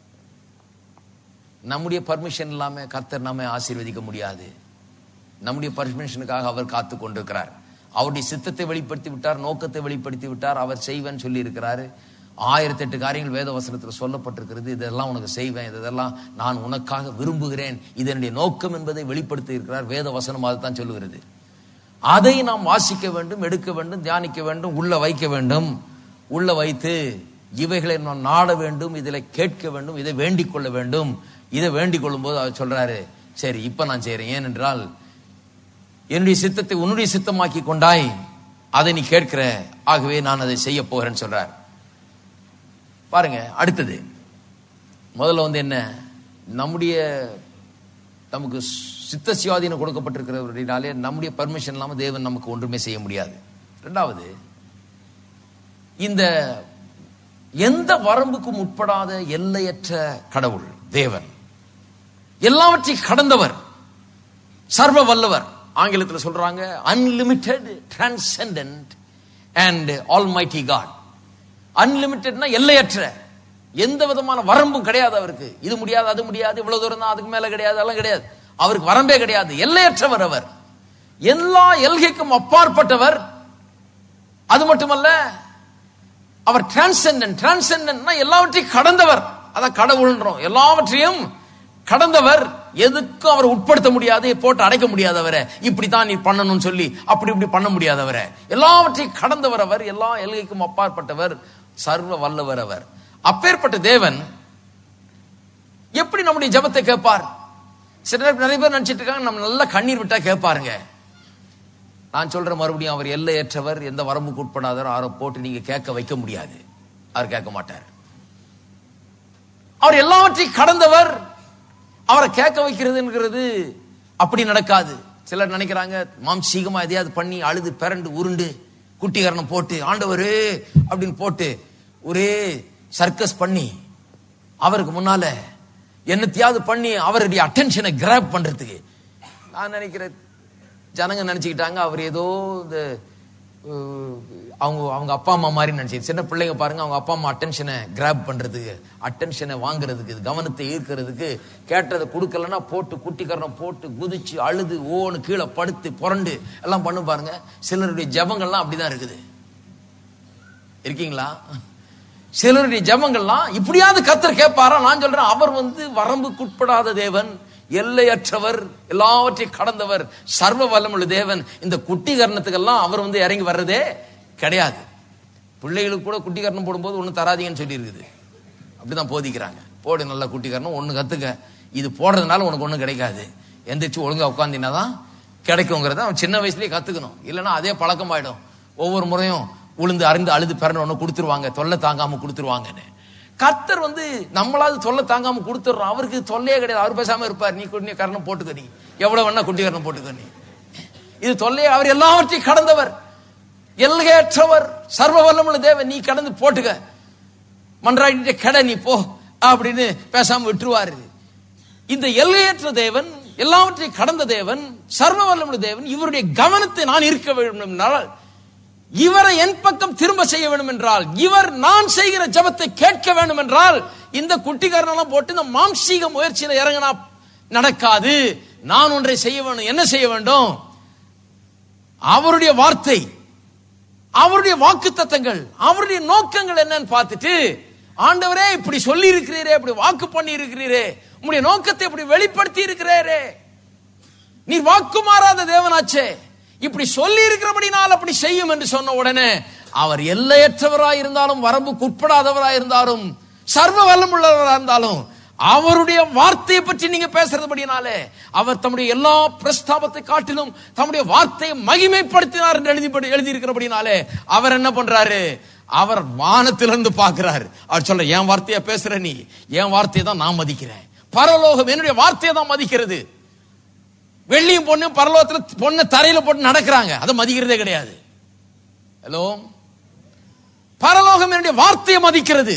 நம்முடைய பர்மிஷன் இல்லாம கர்த்தர் நம்ம ஆசீர்வதிக்க முடியாது. நம்முடைய பர்மிஷனுக்காக அவர் காத்து கொண்டிருக்கிறார். அவருடைய சித்தத்தை வெளிப்படுத்தி விட்டார், நோக்கத்தை வெளிப்படுத்தி விட்டார். அவர் செய்வேன்னு சொல்லி இருக்கிறாரு. 1008 காரியங்கள் வேத வசனத்தில் சொல்லப்பட்டிருக்கிறது. இதெல்லாம் உனக்கு செய்வேன், இதெல்லாம் நான் உனக்காக விரும்புகிறேன், இதனுடைய நோக்கம் என்பதை வெளிப்படுத்தி இருக்கிறார். வேத வசனம் அதுதான் சொல்லுகிறது. அதை நாம் வாசிக்க வேண்டும், எடுக்க வேண்டும், தியானிக்க வேண்டும், உள்ள வைக்க வேண்டும். உள்ள வைத்து இவைகளை நாம் நாட வேண்டும், இதில் கேட்க வேண்டும், இதை வேண்டிக் கொள்ள வேண்டும். இதை வேண்டிக் கொள்ளும் போது அவர் சொல்றாரு, சரி இப்ப நான் செய்யறேன், ஏனென்றால் என்னுடைய சித்தத்தை உன்னுடைய சித்தமாக்கி கொண்டாய், அதை நீ கேட்கிற, ஆகவே நான் அதை செய்ய போகிறேன்னு சொல்றார். பாருங்க, அடுத்தது முதல்ல என்ன, நமக்கு சித்த சுயாதீனம் கொடுக்கப்பட்டிருக்கிறவர்களாலே நம்முடைய பர்மிஷன் இல்லாம தேவன் நமக்கு ஒன்றுமே செய்ய முடியாது. இரண்டாவது, இந்த எந்த வரம்புக்கும் உட்படாத எல்லையற்ற கடவுள் தேவன், எல்லாவற்றையும் கடந்தவர், சர்வ வல்லவர். ஆங்கிலத்தில் சொல்றாங்க unlimited, transcendent and almighty God. அன்லிமிட்டட்னா எல்லையற்ற, எந்த விதமான வரம்பும் கிடையாது அவருக்கு. இது முடியாது, அது முடியாது, இவ்வளவு தூரம் தான், அதுக்கு மேல கிடையாது, அதெல்லாம் கிடையாது. அவருக்கு வரம்பே கிடையாது. எல்லையற்றவர் அவர், எல்லா எல்கைக்கும் அப்பாற்பட்டவர். அது மட்டுமல்ல, அவர் டிரான்செண்டன்ட்னா எல்லாவற்றையும் கடந்தவர். அதான் கடவுள்ன்றோம். எல்லாவற்றையும் கடந்தவர். எதுக்கும் அவர் உட்படுத்த முடியாது, போட்டு அடைக்க முடியாதவரை. இப்படித்தான் நீ பண்ணணும்னு சொல்லி அப்படி இப்படி பண்ண முடியாதவரை. எல்லாவற்றையும் கடந்தவர் அவர். எல்லா எல்கைக்கும் அப்பாற்பட்டவர், சர்வ வல்லவர் அவர். அப்பேற்பட்ட தேவன் எப்படி நம்முடைய ஜெபத்தை கேட்பார்? நிறைய பேர் நினைச்சிட்டு இருக்காங்க நம்ம நல்லா கண்ணீர் விட்டா கேட்பாருங்க. நான் சொல்ற மறுபடியும், அவர் எல்லையற்றவர், எந்த வரம்புக்கு உட்படாதவர். அவரை போட்டு நீங்க கேட்க வைக்க முடியாது. அவர் கேட்க மாட்டார். அவர் எல்லாவற்றையும் கடந்தவர். அவரை கேட்க வைக்கிறதுங்கிறது அப்படி நடக்காது. சிலர் நினைக்கிறாங்க மாம்சீகமா எதையாவது பண்ணி அழுது பிறண்டு உருண்டு குட்டிகரணம் போட்டு ஆண்டவரே அப்படின்னு போட்டு ஒரே சர்க்கஸ் பண்ணி அவருக்கு முன்னால என்னத்தையாவது பண்ணி அவருடைய அட்டென்ஷனை கிராப் பண்றதுக்கு. நான் நினைக்கிறேன் ஜனங்க நினைச்சுக்கிட்டாங்க அவர் ஏதோ இந்த அவங்க அப்பா அம்மா மாதிரி நினைச்சு. சின்ன பிள்ளைங்க பாருங்க, அவங்க அப்பா அம்மா அட்டென்ஷனை கிராப் பண்றதுக்கு, அட்டென்ஷனை வாங்குறதுக்கு, கவனத்தை ஈர்க்கிறதுக்கு கேட்டதை கொடுக்கலன்னா போட்டு குட்டிக்கரணம் போட்டு குதிச்சு அழுது ஓன்னு கீழே படுத்து புரண்டு எல்லாம் பண்ணு பாருங்க. சிலருடைய ஜபங்கள்லாம் அப்படிதான் இருக்குது. இருக்கீங்களா? சிலருடைய ஜபங்கள்லாம் இப்படியாவது கர்த்தர் கேட்பாரா? நான் சொல்றேன், அவர் வரம்புக்குட்படாத தேவன், எல்லையற்றவர், எல்லாவற்றையும் கடந்தவர், சர்வ வல்லமுள்ள தேவன். இந்த குட்டிகரணத்துக்கெல்லாம் அவர் இறங்கி வர்றதே கிடையாது. பிள்ளைகளுக்கு கூட குட்டிகரணம் போடும்போது ஒண்ணு தராதீங்கன்னு சொல்லி இருக்குது. அப்படிதான் போதிக்கிறாங்க. போடு நல்ல குட்டிகரணம், ஒண்ணு கத்துக்க. இது போடுறதுனால உனக்கு ஒண்ணும் கிடைக்காது. எந்திரிச்சு ஒழுங்கா உட்காந்தினாதான் கிடைக்குங்கிறத அவன் சின்ன வயசுலயே கத்துக்கணும். இல்லைன்னா அதே பழக்கம் ஆயிடும். ஒவ்வொரு முறையும் உளுந்து அருந்து அழுது பிறந்த ஒண்ணு கொடுத்துருவாங்க, தொல்லை தாங்காம கொடுத்துருவாங்கன்னு. கர்த்தர் நம்மளாவது தொல்லை தாங்காம கொடுத்துடுறோம். அவருக்கு தொல்லையே கிடையாது. அவர் பேசாம இருப்பார். நீ குட்டி கரணம் போட்டுக்க, நீ எவ்வளவு வேணா குட்டி கரணம் போட்டுக்க, நீ இது தொல்லையே. அவர் எல்லாவற்றையும் கடந்தவர், எல்லையற்றவர், சர்வ வல்லமுள்ள தேவன். நீ கடந்து போட்டுக்க, மன்றாடிட்டு கெட நீ போ அப்படின்னு பேசாம விட்டுருவாரு. இந்த எல்லையற்ற தேவன், எல்லாவற்றையும் கடந்த தேவன், சர்வ வல்லமுள்ள தேவன், இவருடைய கவனத்தை நான் இருக்க வேண்டும் என்றால், இவரை என் பக்கம் திரும்ப செய்ய வேண்டும் என்றால், இவர் நான் செய்கிற ஜெபத்தை கேட்க வேண்டும் என்றால், இந்த குட்டிக்காரனெல்லாம் போட்டு இந்த மாம்சீக முயற்சியில இறங்கினா நடக்காது. நான் ஒன்றை செய்ய வேண்டும். என்ன செய்ய வேண்டும்? அவருடைய வார்த்தை, அவருடைய வாக்குத்தத்தங்கள், அவருடைய நோக்கங்கள் என்னன்னு பார்த்துட்டு, ஆண்டவரே இப்படி சொல்லி இருக்கிறீரே, இப்படி வாக்கு பண்ணி இருக்கிறீரே, உங்களுடைய நோக்கத்தை இப்படி வெளிப்படுத்தி இருக்கிறீரே, நீ வாக்கு மாறாத தேவனாச்சே, இப்படி சொல்லி இருக்கிறபடினால் அப்படி செய்யும் என்று சொன்ன உடனே, அவர் எல்லையற்றவராய் இருந்தாலும், வரம்புக்கு உட்படாதவராய் இருந்தாலும், சர்வ வல்லமுள்ளவராய் இருந்தாலும், அவருடைய வார்த்தையை பற்றி நீங்க பேசுறதுபடினாலே, அவர் தம்முடைய எல்லா பிரஸ்தாபத்தை காட்டிலும் தம்முடைய வார்த்தையை மகிமைப்படுத்தினார் என்று எழுதியிருக்கிறபடினாலே, அவர் என்ன பண்றாரு? அவர் வானத்திலிருந்து பார்க்கிறார். அவர் சொல்ற, என் வார்த்தையை பேசுற நீ, என் வார்த்தையை தான் நான் மதிக்கிறேன். பரலோகம் என்னுடைய வார்த்தையை தான் மதிக்கிறது. வெள்ளியும் பொண்ணும் பரலோகத்துல பொண்ணு தரையில போட்டு நடக்கிறாங்க, அதை மதிக்கிறதே கிடையாது. ஹலோ, பரலோகம் என்னுடைய வார்த்தையை மதிக்கிறது.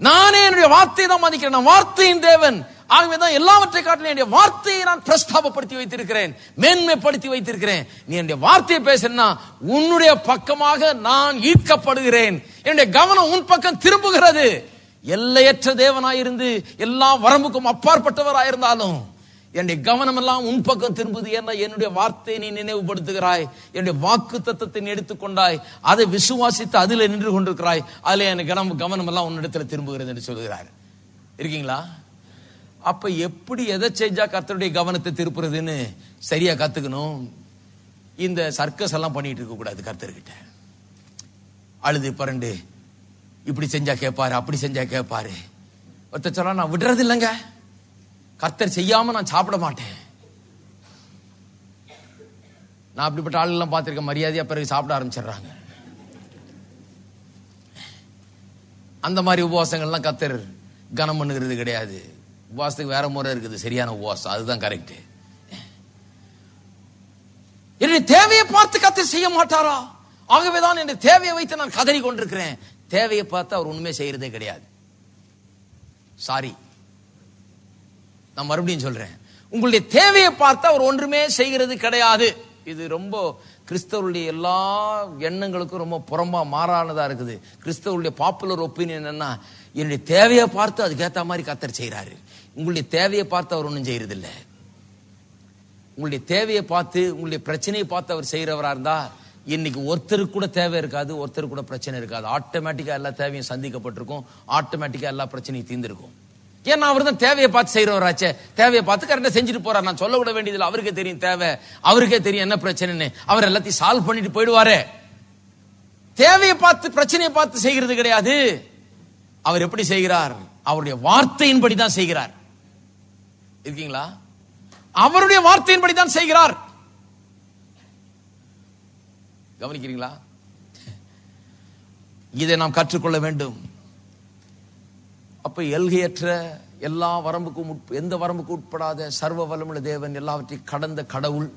நானே என்னுடைய வார்த்தையை தான் மதிக்கிறேன். நான் வார்த்தையின் தேவன். ஆகவேதான் எல்லாவற்றை காட்டிலும் என்னுடைய வார்த்தையை நான் பிரஸ்தாபப்படுத்தி வைத்திருக்கிறேன், மேன்மைப்படுத்தி வைத்திருக்கிறேன். நீ என்னுடைய வார்த்தையை பேசுனா உன்னுடைய பக்கமாக நான் ஈர்க்கப்படுகிறேன். என்னுடைய கவனம் உன் பக்கம் திரும்புகிறது. எல்லையற்ற தேவனாயிருந்து எல்லா வரம்புக்கும் அப்பாற்பட்டவராயிருந்தாலும் என்னுடைய கவனம் எல்லாம் உன் பக்கம் திரும்புது. ஏன்னா என்னுடைய வார்த்தையை நீ நினைவுபடுத்துகிறாய், என்னுடைய வாக்கு தத்தத்தை நீ எடுத்துக்கொண்டாய், அதை விசுவாசித்து அதில் நின்று கொண்டிருக்கிறாய், அதுல என் கவனம் எல்லாம் உன்னிடத்துல திரும்புகிறது என்று சொல்கிறார். இருக்கீங்களா? அப்ப எப்படி எதை செஞ்சா கர்த்தருடைய கவனத்தை திருப்புறதுன்னு சரியா கத்துக்கணும். இந்த சர்க்கஸ் எல்லாம் பண்ணிட்டு இருக்க கூடாது. கர்த்தர்கிட்ட அழுது பரண்டு இப்படி செஞ்சா கேட்பாரு, அப்படி செஞ்சா கேட்பாரு. ஒருத்தர் சொல்ல, நான் விடுறது இல்லைங்க, கர்த்தர் செய்யாம நான் சாப்பிட மாட்டேன். நான் அப்படிப்பட்ட ஆளுலாம் பார்த்திருக்கேன். மரியாதையா பிறகு சாப்பிட ஆரம்பிச்சிடுறாங்க. அந்த மாதிரி உபவாசங்கள்லாம் கர்த்தர் கனம் பண்ணுகிறது கிடையாது. உபவாசத்துக்கு வேற முறை இருக்குது, சரியான உபவாசம், அதுதான் கரெக்ட். என்னுடைய தேவையை பார்த்து கர்த்தர் செய்ய மாட்டாரா? ஆகவேதான் என்னுடைய தேவையை வைத்து நான் கதறி கொண்டிருக்கிறேன். தேவையை பார்த்து அவர் உண்மையை செய்யறதே கிடையாது. சாரி, நான் மறுபடியும் சொல்றேன், உங்களுடைய தேவையை பார்த்து அவர் ஒன்றுமே செய்கிறது கிடையாது. இது ரொம்ப கிறிஸ்தவருடைய எல்லா எண்ணங்களுக்கும் ரொம்ப புறம்பா மாறானதா இருக்குது. கிறிஸ்தவருடைய பாப்புலர் ஒப்பீனியன் என்னன்னா, என்னுடைய தேவையை பார்த்து அதுக்கேற்ற மாதிரி கர்த்தர் செய்யறாரு. உங்களுடைய தேவையை பார்த்து அவர் ஒன்றும் செய்யறது இல்லை. உங்களுடைய தேவையை பார்த்து, உங்களுடைய பிரச்சனையை பார்த்து அவர் செய்யறவரா இருந்தா இன்னைக்கு ஒருத்தருக்கு கூட தேவை இருக்காது, ஒருத்தருக்கு கூட பிரச்சனை இருக்காது. ஆட்டோமேட்டிக்கா எல்லா தேவையும் சந்திக்கப்பட்டிருக்கும், ஆட்டோமேட்டிக்கா எல்லா பிரச்சனையும் தீர்ந்திருக்கும். ஏன்னா அவர் தான் தேவையை பார்த்து செய்யறவராச்சே, தேவையை பார்த்து கரெக்டா செஞ்சுட்டு போறார். நான் சொல்ல விட வேண்டியதில்லை, அவருக்கே தெரியும் தேவை, அவருக்கே தெரியும் என்ன பிரச்சனைன்னு. அவர் எல்லாத்தையும் சால்வ் பண்ணிட்டு போயிடுவாரு. தேவையை பார்த்து பிரச்சனையை பார்த்து செய்கிறது கிடையாது. அவர் எப்படி செய்கிறார்? அவருடைய வார்த்தையின்படி தான் செய்கிறார். இருக்கீங்களா? அவருடைய வார்த்தையின்படி தான் செய்கிறார். கவனிக்கிறீங்களா? இதை நாம் கற்றுக்கொள்ள வேண்டும். அப்ப எல்கையற்ற எல்லா வரம்புக்கும் எந்த வரம்புக்கு உட்படாத சர்வ வல்லமுள்ள தேவன், எல்லாவற்றையும் கடந்த கடவுள்,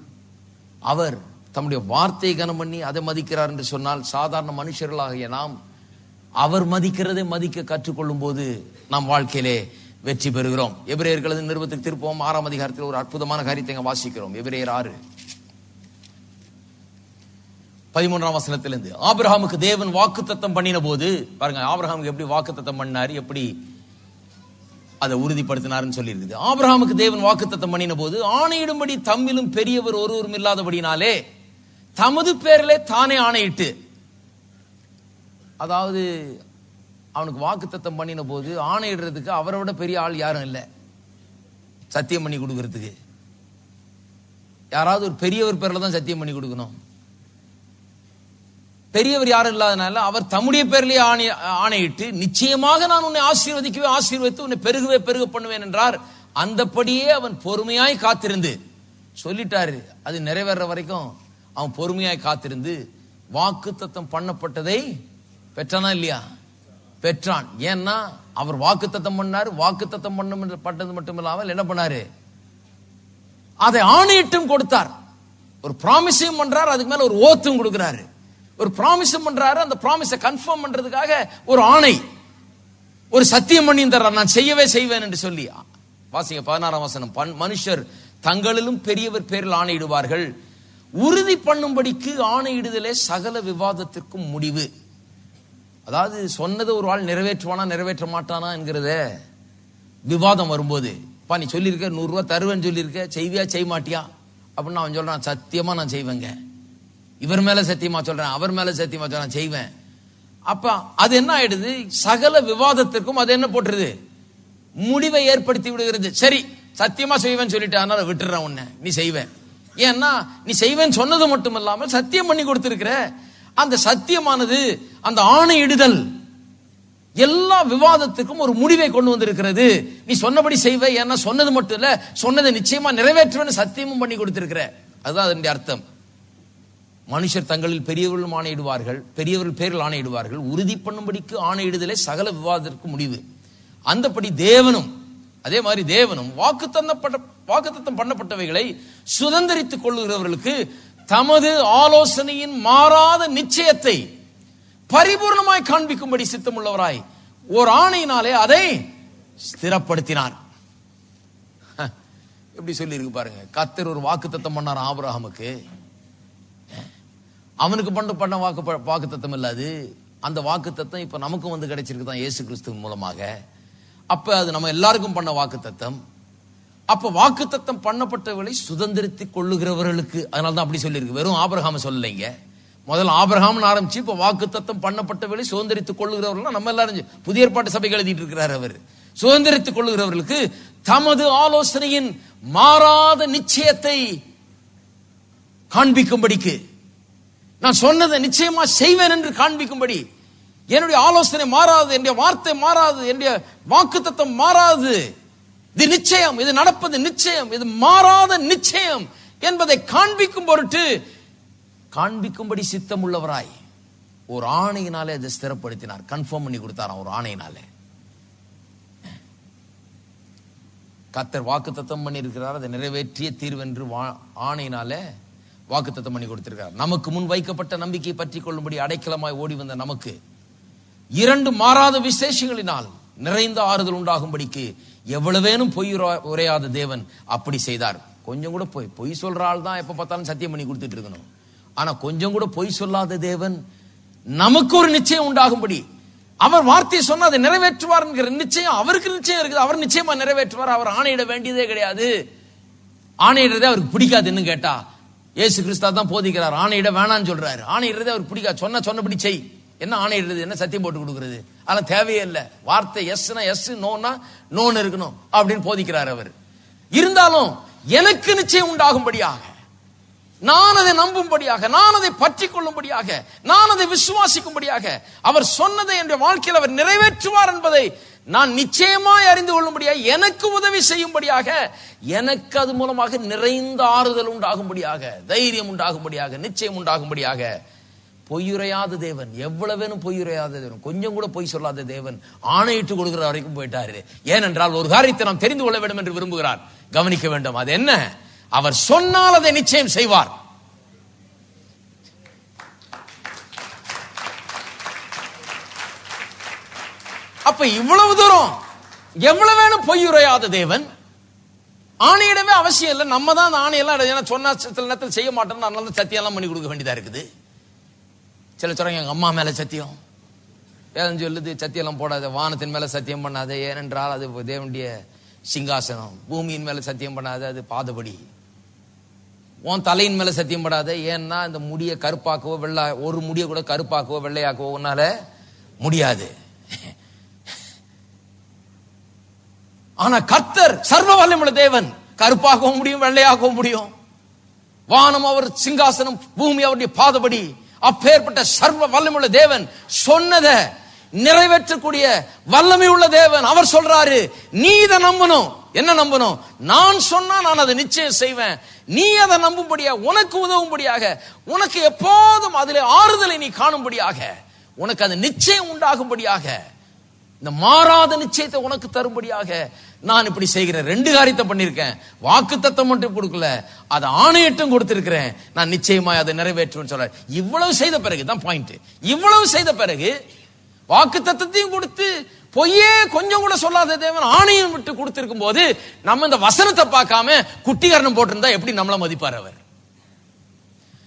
அவர் தம்முடைய வார்த்தையை கனம் பண்ணி அதை மதிக்கிறார் என்று சொன்னால், சாதாரண மனுஷர்களாகிய நாம் அவர் மதிக்கிறதை மதிக்க கற்றுக்கொள்ளும் போது நாம் வாழ்க்கையிலே வெற்றி பெறுகிறோம். எபிரேயர்களது நிருபத்துக்கு திருப்போம். 6ஆம் அதிகாரத்தில் ஒரு அற்புதமான காரியத்தை வாசிக்கிறோம். எபிரேயர் 6:13 வசனத்திலிருந்து, ஆபிரகாமுக்கு தேவன் வாக்குத்தத்தம் பண்ணின போது, பாருங்க ஆபிரகாமுக்கு எப்படி வாக்குத்தத்தம் பண்ணாரு, எப்படி அதை உறுதிப்படுத்தினார்னு சொல்லி இருக்குது. ஆபிரகாமுக்கு தேவன் வாக்குத்தத்தம் பண்ணின போது ஆணையிடும்படி தம்மிலும் பெரியவர் ஒருவரும் இல்லாதபடினாலே தமது பேரிலே தானே ஆணையிட்டு, அதாவது அவனுக்கு வாக்குத்தத்தம் பண்ணின போது ஆணையிடுறதுக்கு அவரை விட பெரிய ஆள் யாரும் இல்லை. சத்தியம் பண்ணி கொடுக்கறதுக்கு யாராவது ஒரு பெரியவர் பேர்ல தான் சத்தியம் பண்ணி கொடுக்கணும். பெரியவர் யாரும் இல்லாதனால அவர் தம்முடைய பேர்லயே ஆணையிட்டு, நிச்சயமாக நான் உன்னை ஆசீர்வதிக்கவே ஆசீர்வதித்து உன்னை பெருகவே பெருக பண்ணுவேன் என்றார். அந்தபடியே அவன் பொறுமையாய் காத்திருந்து சொல்லிட்டாரு. அது நிறைவேற வரைக்கும் அவன் பொறுமையாய் காத்திருந்து வாக்குத்தத்தம் பண்ணப்பட்டதை பெற்றானா இல்லையா? பெற்றான். ஏன்னா அவர் வாக்குத்தத்தம் பண்ணாரு. வாக்குத்தத்தம் பண்ணப்பட்டது மட்டும் இல்லாமல் என்ன பண்ணாரு? அதை ஆணையிட்டும் கொடுத்தார். ஒரு பிராமிஸையும் பண்றாரு, அதுக்கு மேல ஒரு ஓத்தும் கொடுக்கிறாரு. ஒரு பிராமிஸும் பண்றாரு, அந்த பிராமிஸை கன்ஃபார்ம் பண்றதுக்காக ஒரு ஆணை, ஒரு சத்தியம் பண்ணி தர்றார், நான் செய்யவே செய்வேன் என்று சொல்லி. வாசிங்க 16ஆம் வசனம், மனுஷர் தங்களிலும் பெரியவர் பேரில் ஆணையிடுவார்கள், உறுதி பண்ணும்படிக்கு ஆணையிடுதலே சகல விவாதத்திற்கும் முடிவு. அதாவது சொன்னதை ஒரு ஆள் நிறைவேற்றுவானா நிறைவேற்ற மாட்டானா என்கிறத விவாதம் வரும்போது, நீ சொல்லியிருக்க 100 ரூபாய் தருவேன்னு சொல்லியிருக்க, செய்வியா செய்ய மாட்டியா அப்படின்னு அவன் சொல்றான், சத்தியமா நான் செய்வேங்க, இவர் மேல சத்தியமா சொல்றேன், அவர் மேல சத்தியமா சொல்றேன், செய்வேன். அப்ப அது என்ன ஆயிடுது? சகல விவாதத்திற்கும் அது என்ன போட்டுருது? முடிவை ஏற்படுத்தி விடுகிறது. சரி சத்தியமா செய்வேன்னு சொல்லிட்டு, அதனால விட்டுறேன் உன்னை, நீ செய்வேன். ஏன்னா நீ செய்வேன்னு சொன்னது மட்டும் இல்லாமல் சத்தியம் பண்ணி கொடுத்திருக்கிற. அந்த சத்தியமானது, அந்த ஆணையிடுதல் எல்லா விவாதத்துக்கும் ஒரு முடிவை கொண்டு வந்திருக்கிறது. நீ சொன்னபடி செய்வ, ஏன்னா சொன்னது மட்டும் இல்ல, சொன்னதை நிச்சயமா நிறைவேற்றுவேன்னு சத்தியமும் பண்ணி கொடுத்திருக்கிற. அதுதான் அதனுடைய அர்த்தம். மனுஷர் தங்களில் பெரியவர்களும் ஆணையிடுவார்கள், பெரியவர்கள் பேரில் ஆணையிடுவார்கள், உறுதி பண்ணும்படிக்கு ஆணையிடுதலே சகல விவாதத்திற்கு முடிவு. அந்தபடி தேவனும், அதே மாதிரி தேவனும் வாக்குத்தத்தம் பண்ணப்பட்டவைகளை சுதந்திரித்துக் கொள்ளுகிறவர்களுக்கு தமது ஆலோசனையின் மாறாத நிச்சயத்தை பரிபூர்ணமாய் காண்பிக்கும்படி சித்தமுள்ளவராய் ஒரு ஆணையினாலே அதை ஸ்திரப்படுத்தினார். எப்படி சொல்லி இருக்கு பாருங்க. கர்த்தர் ஒரு வாக்குத்தத்தம் பண்ணார் ஆபிரகாமுக்கு. அவனுக்கு பண்ண வாக்குத்தத்தம் இல்லாது, அந்த வாக்குத்தத்தம் இப்ப நமக்கும் வந்து கிடைச்சிருக்கு தான் இயேசு கிறிஸ்துவின் மூலமாக. அப்ப அது நம்ம எல்லாருக்கும் பண்ண வாக்குத்தத்தம். அப்ப வாக்குத்தத்தம் பண்ணப்பட்டவர்களை சுதந்திரித்துக் கொள்ளுகிறவர்களுக்கு, அதனாலதான் அப்படி சொல்லியிருக்கு. வெறும் ஆபிரகாம் சொல்லலைங்க. முதல்ல ஆபிரகாம் ஆரம்பிச்சு இப்ப வாக்குத்தத்தம் பண்ணப்பட்டவர்களை சுதந்திரித்துக் கொள்ளுகிறவர்கள் நம்ம எல்லாரும் புதிய ஏற்பாட்டு சபைகள் எழுதிட்டு இருக்கிறார். அவர் சுதந்திரித்துக் கொள்ளுகிறவர்களுக்கு தமது ஆலோசனையின் மாறாத நிச்சயத்தை காண்பிக்கும்படிக்கு, நான் சொன்னதை நிச்சயமா செய்வேன் என்று காண்பிக்கும்படி. என்னுடைய ஆலோசனை மாறாது, என்னுடைய வார்த்தை மாறாது, என்னுடைய வாக்குத்தத்தம் மாறாது. இது நிச்சயம், இது நடப்பது நிச்சயம், இது மாறாத நிச்சயம் என்பதை காண்பிக்கும் பொருட்டு, காண்பிக்கும்படி சித்தம் உள்ளவராய் ஒரு ஆணையினாலே அதை ஸ்திரப்படுத்தினார். கன்ஃபார்ம் பண்ணி கொடுத்தாராம் ஒரு ஆணையினாலே. கர்த்தர் வாக்குத்தத்தம் பண்ணி இருக்கிறார், அதை நிறைவேற்றிய தீர்வென்று ஆணையினாலே வாக்குத்தத்தம் பண்ணி கொடுத்திருக்கிறார். நமக்கு முன் வைக்கப்பட்ட நம்பிக்கையை பற்றி கொள்ளும்படி அடைக்கலமாய் ஓடி வந்த நமக்கு 2 மாறாத விசேஷங்களினால் நிறைந்த ஆறுதல் உண்டாகும்படிக்கு எவ்வளவேனும் பொய் உரையாத தேவன் அப்படி செய்தார். கொஞ்சம் கூட பொய் சொல்ற ஆள் தான் எப்ப பார்த்தாலும் சத்தியம் பண்ணி கொடுத்துட்டு இருக்கணும். ஆனா கொஞ்சம் கூட பொய் சொல்லாத தேவன் நமக்கு ஒரு நிச்சயம் உண்டாகும்படி, அவர் வார்த்தையை சொன்னா அதை நிறைவேற்றுவார் என்கிற நிச்சயம் அவருக்கு நிச்சயம் இருக்குது. அவர் நிச்சயமா நிறைவேற்றுவார். அவர் ஆணையிட வேண்டியதே கிடையாது. ஆணையிடுறதே அவருக்கு பிடிக்காதுன்னு கேட்டா, இயேசு கிறிஸ்து தான் போதிக்கிறார். ஆணையிட வேணான்னு சொல்றாரு. ஆணையிடுறது அவர் பிடிக்காது. சொன்னபடி செய். என்ன ஆணையிடுறது? என்ன சத்தியம் போட்டு கொடுக்கறது? அதெல்லாம் தேவையே இல்லை. வார்த்தை எஸ்னா எஸ், நோன்னா நோன்னு இருக்கணும் அப்படின்னு போதிக்கிறார் அவர். இருந்தாலும் எனக்கு நிச்சயம் உண்டாகும்படியாக, நான் அதை நம்பும்படியாக, நான் அதை பற்றி கொள்ளும்படியாக, நான் அதை விசுவாசிக்கும்படியாக, அவர் சொன்னதை என்னுடைய வாழ்க்கையில் அவர் நிறைவேற்றுவார் என்பதை நான் நிச்சயமாய் அறிந்து கொள்ளும்படியாக, எனக்கு உதவி செய்யும்படியாக, எனக்கு அது மூலமாக நிறைந்த ஆறுதல் உண்டாகும்படியாக, தைரியம் உண்டாகும்படியாக, நிச்சயம் உண்டாகும்படியாக. பொய்யுரையாத தேவன், எவ்வளவு வேணும் பொய்யுரையாத தேவன், கொஞ்சம் கூட பொய் சொல்லாத தேவன் ஆணையிட்டு கொடுக்கிற வரைக்கும் போயிட்டாரு. ஏனென்றால் ஒரு காரியத்தை நாம் தெரிந்து கொள்ள வேண்டும் என்று விரும்புகிறார். கவனிக்க வேண்டும். அது என்ன? அவர் சொன்னால் அதை நிச்சயம் செய்வார். அப்ப இவ்வளவு தூரம் எவ்வளவு வேணும் பொய்யுரையாத தேவன், ஆணையிடவே அவசியம் இல்லை. நம்ம தான் அந்த ஆணையெல்லாம் சொன்னா சில நேரத்தில் செய்ய மாட்டோம். அதனால சத்தியம் எல்லாம் பண்ணி கொடுக்க வேண்டியதா இருக்குது. சில சொல்றாங்க எங்க அம்மா மேல சத்தியம், ஏன்னு சொல்லுது சத்தியெல்லாம் போடாத, வானத்தின் மேல சத்தியம் பண்ணாத, ஏனென்றால் அது தேவனுடைய சிங்காசனம். பூமியின் மேல சத்தியம் பண்ணாத, அது பாதபடி. உன் தலையின் மேல சத்தியம் படாத, ஏன்னா இந்த முடிய கருப்பாக்கவோ வெள்ளை, ஒரு முடிய கூட கருப்பாக்கவோ வெள்ளையாக்கவோ உன்னால முடியாது. ஆனா கர்த்தர் சர்வ வல்லமையுள்ள தேவன், கருப்பாக்கவும் முடியும் வெள்ளையாக்கவும் முடியும். வானம் அவர் சிங்காசனம், பூமி அவருடைய பாதபடி. அப்பேற்பட்ட சர்வ வல்லமையுள்ள தேவன் சொன்னதை நிறைவேற்றக்கூடிய வல்லமை உள்ள தேவன். அவர் சொல்றாரு, நீ இதை நம்பணும். என்ன நம்பணும்? நான் சொன்னா நான் அதை நிச்சயம் செய்வேன். நீ அதை நம்பும்படியா, உனக்கு உதவும்படியாக, உனக்கு எப்போதும் அதிலே ஆறுதலை நீ காணும்படியாக, உனக்கு அது நிச்சயம் உண்டாகும்படியாக, இந்த மாறாத நிச்சயத்தை உனக்கு தரும்படியாக நான் இப்படி செய்கிறேன். ரெண்டு காரியத்தை பண்ணிருக்கேன். வாக்கு தத்தம் மட்டும் கொடுக்கல, அதை ஆணையிட்டும் கொடுத்திருக்கிறேன். நான் நிச்சயமாய் அதை நிறைவேற்றுவேன்னு சொல்ற. இவ்வளவு செய்த பிறகு தான் பாயிண்ட். இவ்வளவு செய்த பிறகு வாக்கு தத்தத்தையும் கொடுத்து பொய்யே கொஞ்சம் கூட சொல்லாத தேவன் ஆணையம் விட்டு கொடுத்திருக்கும் போது, நம்ம இந்த வசனத்தை பார்க்காம குட்டிகரணம் போட்டிருந்தா எப்படி நம்மள மதிப்பார் அவர்?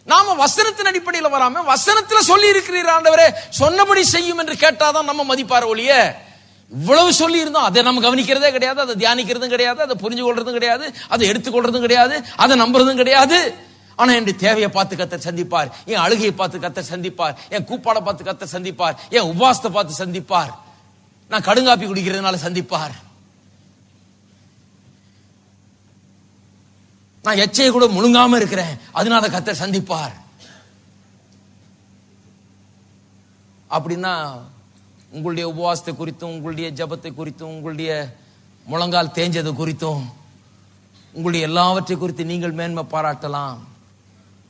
நாம வசனத்தின் அடிப்படையில் வராம, வசனத்துல சொல்லி இருக்கிறீர் ஆண்டவரே, சொன்னபடி செய்யும் என்று கேட்டாதான் நம்ம மதிப்பார ஒழிய, இவ்வளவு சொல்லி இருந்தோம் அதை நம்ம கவனிக்கிறதே கிடையாது, அதை தியானிக்கிறதும் கிடையாது, அதை புரிஞ்சு கொள்றதும் கிடையாது, அதை எடுத்துக்கொள்றதும் கிடையாது, அதை நம்புறதும் கிடையாது. ஆனா என் தேவையை பார்த்து கர்த்தர் சந்திப்பார், என் அழுகையை பார்த்து கர்த்தர் சந்திப்பார், என் கூப்பாடை பார்த்து கர்த்தர் சந்திப்பார், என் உபவாசத்தை பார்த்து சந்திப்பார், நான் கடுங்காப்பி குடிக்கிறதுனால சந்திப்பார், நான் எச்சையை கூட முழுங்காம இருக்கிறேன் அதனால கர்த்தர் சந்திப்பார். அப்படின்னா உங்களுடைய உபவாசத்தை குறித்தும், உங்களுடைய ஜபத்தை குறித்தும், உங்களுடைய முழங்கால் தேஞ்சது குறித்தும், உங்களுடைய எல்லாவற்றை குறித்து நீங்கள் மேன்மை பாராட்டலாம்.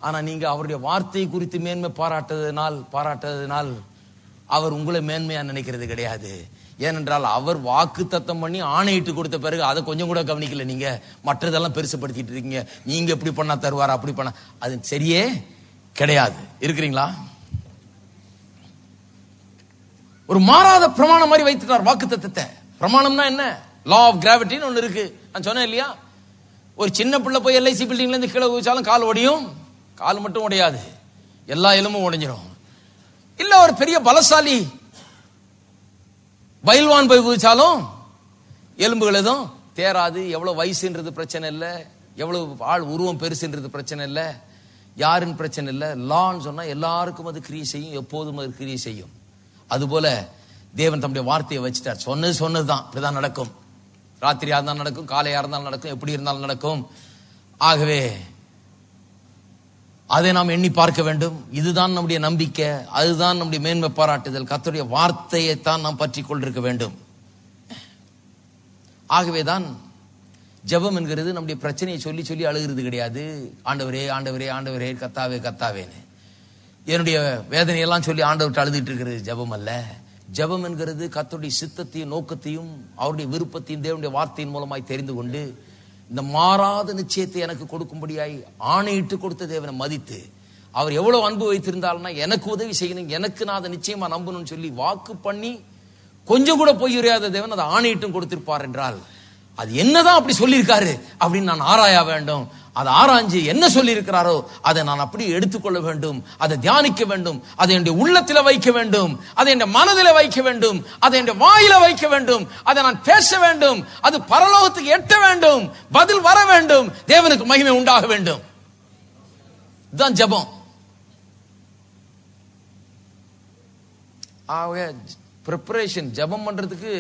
ஆனா நீங்க அவருடைய வார்த்தை குறித்து மேன்மை பாராட்டதினால் அவர் உங்களை மேன்மையா நினைக்கிறது கிடையாது. ஏனென்றால் அவர் வாக்கு தத்தம் பண்ணி ஆணையிட்டு கொடுத்த பிறகு அதை கொஞ்சம் கூட கவனிக்கல. நீங்க மற்றதெல்லாம் பெருசுப்படுத்திட்டு இருக்கீங்க. நீங்க எப்படி பண்ணா தருவார், அப்படி பண்ண, அது சரியே கிடையாது. இருக்கிறீங்களா? ஒரு மாறாத பிரமாணம் மாதிரி வைத்துட்டார் வாக்கு தத்தத்தை. பிரமாணம்னா என்ன? லா ஆஃப் கிராவிட்டின்னு ஒண்ணு இருக்கு. நான் சொன்னேன் இல்லையா, ஒரு சின்ன பிள்ளை போய் எல்ஐசி பில்டிங்ல இருந்து கீழே குதிச்சாலும் கால் ஒடியும். கால் மட்டும் உடையாது, எல்லா எலும்பும் உடைஞ்சிடும். இல்ல ஒரு பெரிய பலசாலி பயில்வான் போய் குதிச்சாலும் எலும்புகள் எதுவும் தேராது. எவ்வளவு வயசுன்றது பிரச்சனை இல்லை, எவ்வளவு ஆள் உருவம் பெருசுன்றது பிரச்சனை இல்லை, யாருன்னு பிரச்சனை இல்லை. லான்னு சொன்னா எல்லாருக்கும் அது கிரியை செய்யும், எப்போதும் அது கிரியை செய்யும். அதுபோல தேவன் தம்முடைய வார்த்தையை வச்சுட்டார். சொன்னதுதான் இப்படிதான் நடக்கும். ராத்திரியா இருந்தாலும் நடக்கும், காலையா இருந்தாலும் நடக்கும், எப்படி இருந்தாலும் நடக்கும். ஆகவே அதை நாம் எண்ணி பார்க்க வேண்டும். இதுதான் நம்முடைய நம்பிக்கை, அதுதான் நம்முடைய மேன்மை பாராட்டுதல். கர்த்தருடைய வார்த்தையை தான் நாம் பற்றி கொண்டிருக்க வேண்டும். ஆகவேதான் ஜெபம் என்கிறது நம்முடைய பிரச்சனையை சொல்லி சொல்லி அழுகிறது கிடையாது. ஆண்டவரே ஆண்டவரே ஆண்டவரே, கர்த்தாவே கர்த்தாவேன்னு என்னுடைய வேதனையெல்லாம் சொல்லி ஆண்டவர்கிட்ட அழுதுட்டு இருக்கிறது ஜெபம் அல்ல. ஜெபம் என்கிறது கர்த்தருடைய சித்தத்தையும் நோக்கத்தையும் அவருடைய விருப்பத்தையும் தேவனுடைய வார்த்தையின் மூலமாய் தெரிந்து கொண்டு, இந்த மாறாத நிச்சயத்தை எனக்கு கொடுக்கும்படியாய் ஆணையிட்டு கொடுத்த தேவனை மதித்து, அவர் எவ்வளவு அன்பு வைத்திருந்தால்னா எனக்கு உதவி செய்யணும், எனக்கு நான் அதை நிச்சயமா நம்பணும்னு சொல்லி வாக்கு பண்ணி கொஞ்சம் கூட போய் உரையாத தேவன் அதை ஆணையிட்டும் கொடுத்திருப்பார் என்றால், அது என்னதான் அப்படி சொல்லியிருக்காரு அப்படின்னு நான் ஆராய வேண்டும். அதை ஆராய்ஞ்சு என்ன சொல்லி இருக்கிறாரோ அதை நான் அப்படி எடுத்துக்கொள்ள வேண்டும், அதை தியானிக்க வேண்டும், அதை என்னுடைய உள்ளத்தில் வைக்க வேண்டும், அதை என்னுடைய மனதில் வைக்க வேண்டும், அதை என்னுடைய வாயில வைக்க வேண்டும், அதை நான் பேச வேண்டும், அது பரலோகத்துக்கு எட்ட வேண்டும், பதில் வர வேண்டும், தேவனுக்கு மகிமை உண்டாக வேண்டும். இதுதான் ஜெபம். ப்ரிப்பரேஷன், ஜெபம் பண்றதுக்கு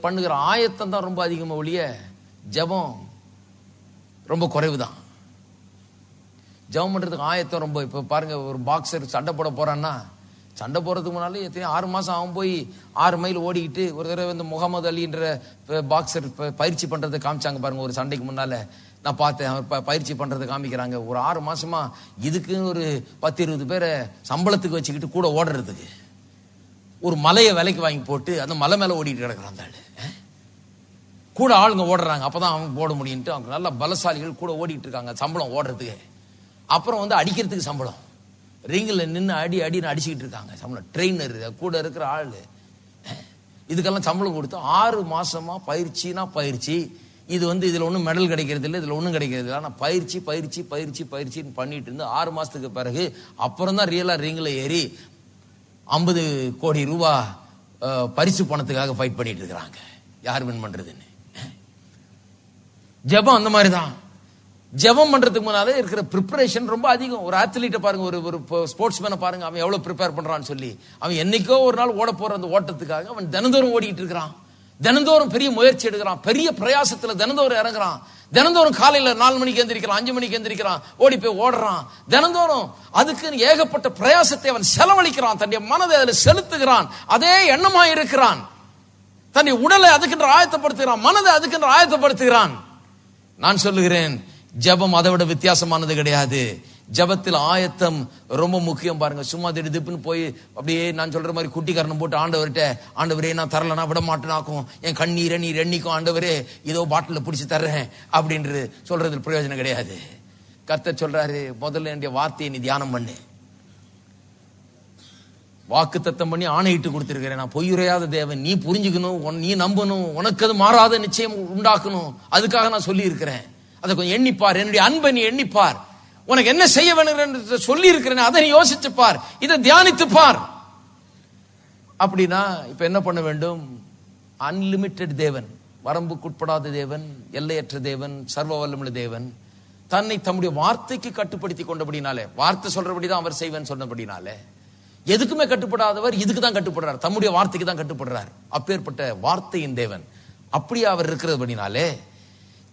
பண்ணுகிற ஆயத்தம் தான் ரொம்ப அதிகமாக ஒழிய ஜெபம் ரொம்ப குறைவு தான். ஜெபம் பண்றதுக்கு ஆயத்தம் ரொம்ப. இப்ப பாருங்க, ஒரு பாக்ஸர் சண்டை போட போறான்னா, சண்டை போறதுக்கு முன்னாலே எத்தனை 6 மாசம் அவன் போய் 6 மைல் ஓடிக்கிட்டு, ஒரு தடவை வந்து முகமது அலின்ற பாக்ஸர் பயிற்சி பண்றதை காமிச்சாங்க பாருங்க. ஒரு சண்டைக்கு முன்னால நான் பார்த்தேன், அவர் பயிற்சி பண்றதை காமிக்கிறாங்க. ஒரு 6 மாசமா இதுக்குன்னு ஒரு 10-20 பேரை சம்பளத்துக்கு வச்சுக்கிட்டு கூட ஓடுறதுக்கு ஒரு மலையை விலைக்கு வாங்கி போட்டு அந்த மலை மேல ஓடிட்டு கிடக்குறான். அந்த கூட ஆளுங்க ஓடுறாங்க, அப்பதான் அவங்க ஓட முடியும்ட்டு. அவங்க நல்ல பலசாலிகள் கூட ஓடிட்டு இருக்காங்க சம்பளம் ஓடுறதுக்கு. அப்புறம் வந்து அடிக்கிறதுக்கு சம்பளம், ரிங்கில் நின்று அடின்னு அடிச்சுக்கிட்டு இருக்காங்க சம்பளம். ட்ரெயினர் கூட இருக்கிற ஆளு இதுக்கெல்லாம் சம்பளம் கொடுத்து 6 மாசமா பயிற்சி. இது வந்து இதுல ஒன்றும் மெடல் கிடைக்கிறது இல்லை, இதுல ஒன்றும் கிடைக்கிறது இல்லை. ஆனால் பயிற்சின்னு பண்ணிட்டு இருந்து 6 மாசத்துக்கு பிறகு அப்புறம் தான் ரியலா ரிங்கில் ஏறி 50 கோடி ரூபாய் பரிசு பணத்துக்காக ஃபைட் பண்ணிட்டு இருக்கிறாங்க, யார் வின் பண்றதுன்னு. ஜெபம் அந்த மாதிரி தான். ஜெபம் பண்றதுக்கு முன்னாலே இருக்கிற ப்ரிப்பரேஷன் ரொம்ப அதிகம். ஒரு அத்லீட்டை பாருங்க, ஒரு ஸ்போர்ட்ஸ் மேனை பாருங்க, அவன் எவ்வளவு ப்ரிப்பேர் பண்றான்னு சொல்லி. அவன் என்னைக்கோ ஒரு நாள் ஓட போற அந்த ஓட்டத்துக்காக அவன் தினந்தோறும் ஓடிட்டு இருக்கிறான், தினந்தோறும் பெரிய முயற்சி எடுக்கிறான், பெரிய பிரயாசத்துல தினந்தோறும் இறங்குறான். தினந்தோறும் காலையில 4 மணிக்கு எந்திரிக்கிறான், 5 மணிக்கு எந்திரிக்கிறான், ஓடி போய் ஓடுறான். தினந்தோறும் அதுக்கு ஏகப்பட்ட பிரயாசத்தை அவன் செலவழிக்கிறான், தன்னுடைய மனதை அதில் செலுத்துகிறான், அதே எண்ணமாய் இருக்கிறான். தன்னுடைய உடலை அதுக்கென்று ஆயத்தப்படுத்துகிறான், மனதை அதுக்கென்று ஆயத்தப்படுத்துகிறான். நான் சொல்லுகிறேன், ஜெபம் அதை விட வித்தியாசமானது கிடையாது. ஜெபத்தில் ஆயத்தம் ரொம்ப முக்கியம். பாருங்க, சும்மா திடுப்புன்னு போய் அப்படியே நான் சொல்ற மாதிரி குட்டிக்காரனை போட்டு ஆண்டவரே நான் தரலனா விட மாட்டேனாக்கும், என் கண்ணீரை நீர் எண்ணிக்கும், ஆண்டவரே இதோ பாட்டில் பிடிச்சி தர்றேன் அப்படின்றது சொல்றது பிரயோஜனம் கிடையாது. கர்த்தர் சொல்றாரு, முதல்ல என்னுடைய வார்த்தையை நீ தியானம் பண்ணு. வாக்கு தத்தம் பண்ணி ஆணையிட்டு கொடுத்திருக்கிறேன், நான் பொய்யுரையாத தேவன், நீ புரிஞ்சுக்கணும், நீ நம்பணும், உனக்கு அது மாறாத நிச்சயம் உண்டாக்கணும். அதுக்காக நான் சொல்லி இருக்கிறேன். அதை கொஞ்சம் எண்ணிப்பார், என்னுடைய அன்பை நீ எண்ணிப்பார், உனக்கு என்ன செய்ய வேண்டும் என்று சொல்லி இருக்கிறேன், அதை நீ யோசிச்சு பார், இதை தியானித்து பார். அப்படின்னா இப்ப என்ன பண்ண வேண்டும்? அன்லிமிட்டெட் தேவன், வரம்புக்குட்படாத தேவன், எல்லையற்ற தேவன், சர்வ வல்லமுள்ள தேவன், தன்னை தம்முடைய வார்த்தைக்கு கட்டுப்படுத்தி கொண்டபடினாலே, வார்த்தை சொல்றபடிதான் அவர் செய்வேன் சொன்னபடினாலே, எதுக்குமே கட்டுப்படாதவர் இதுக்கு தான் கட்டுப்படுறார், தம்முடைய வார்த்தைக்கு தான் கட்டுப்படுறார். அப்பேற்பட்ட வார்த்தையின் தேவன். அப்படியே அவர் இருக்கிறபடினாலே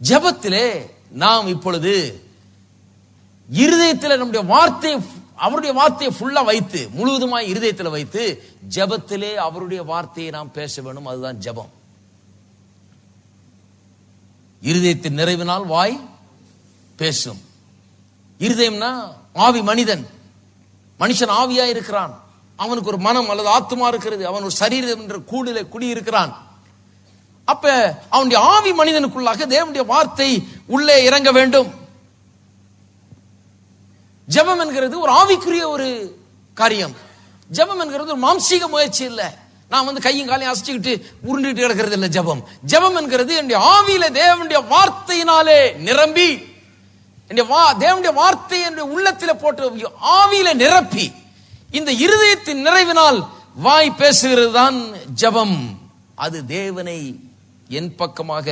ஜெபத்திலே நாம் இப்பொழுது இருதயத்தில் நம்முடைய வார்த்தை, அவருடைய வார்த்தையை ஃபுல்லா வைத்து, முழுவதுமாய் இருதயத்தில் வைத்து ஜெபத்திலே அவருடைய வார்த்தையை நாம் பேச வேண்டும். அதுதான் ஜெபம். இருதயத்தின் நிறைவினால் வாய் பேசும். இருதயம்னா ஆவி. மனுஷன் ஆவியா இருக்கிறான், அவனுக்கு ஒரு மனம் அல்லது ஆத்மா இருக்கிறது, அவன் ஒரு சரீரம் என்ற கூடிலே குடியிருக்கிறான். அப்ப அவனுடைய ஆவி மனிதனுக்குள்ளாக தேவனுடைய வார்த்தை உள்ளே இறங்க வேண்டும். ஜெபம் என்கிறது ஒரு ஆவிக்குரிய ஒரு காரியம். ஜெபம் என்கிறது ஒரு மாம்சீக முயற்சி இல்ல. நான் வந்து கையும் காலையும் அசைச்சுக்கிட்டு உருண்டுகிட்டு கிடக்கிறது இல்ல. ஜெபம் என்கிறது என்னுடைய ஆவியில தேவனுடைய வார்த்தையினாலே நிரம்பி, தேவனுடைய வார்த்தை என்னுடைய உள்ளத்தில போட்டு ஆவியில நிரப்பி, இந்த இருதயத்தின் நிறைவினால் வாய் பேசுகிறது தான் ஜெபம். அது தேவனை என் பக்கமாக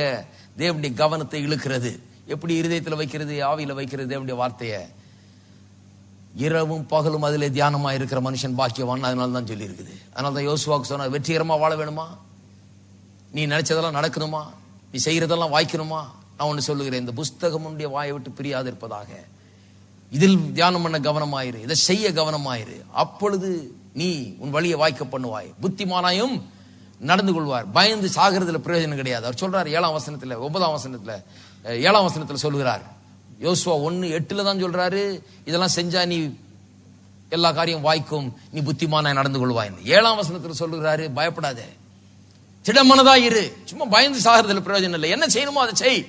தேவனுடைய கவனத்தை இழுக்கிறது. எப்படி இருதயத்தில் வைக்கிறது, ஆவியில வைக்கிறது தேவனுடைய வார்த்தையை. இரவும் பகலும் அதிலே தியானமா இருக்கிற மனுஷன் பாக்கியவான். அதனால தான் சொல்லி இருக்குது. அதனால தான் யோசுவாவுக்கு சொன்னார், வெற்றிகரமா வாழ வேணுமா, நீ நினைச்சதெல்லாம் நடக்கணுமா, நீ செய்யறதெல்லாம் வாய்க்கணுமா, நான் ஒண்ணு சொல்லுகிறேன், இந்த புஸ்தகம் உன்னுடைய வாயை விட்டு பிரியாது இருப்பதாக. இதில் தியானம் பண்ண கவனமாயிரு, இதை செய்ய கவனமாயிரு, அப்பொழுது நீ உன் வழியை வாய்க்க பண்ணுவாய், புத்திமானாயும் நடந்து கொள்வார். பயந்து சாகிறதுல பிரயோஜனம் கிடையாது. அவர் சொல்றார் 7ஆம் வசனத்துல, 9ஆம் வசனத்துல, 7ஆம் வசனத்துல சொல்லுகிறார். யோசுவா 1:8 தான் சொல்றாரு, இதெல்லாம் செஞ்சா நீ எல்லா காரியம் வாய்க்கும், நீ புத்திமானாய் நடந்து கொள்வாய். 7ஆம் வசனத்துல சொல்லுகிறாரு, பயப்படாதே, திடமனதா இரு. சும்மா பயந்து சாகிறதுல பிரயோஜனம் இல்லை. என்ன செய்யணுமோ அதை செய்.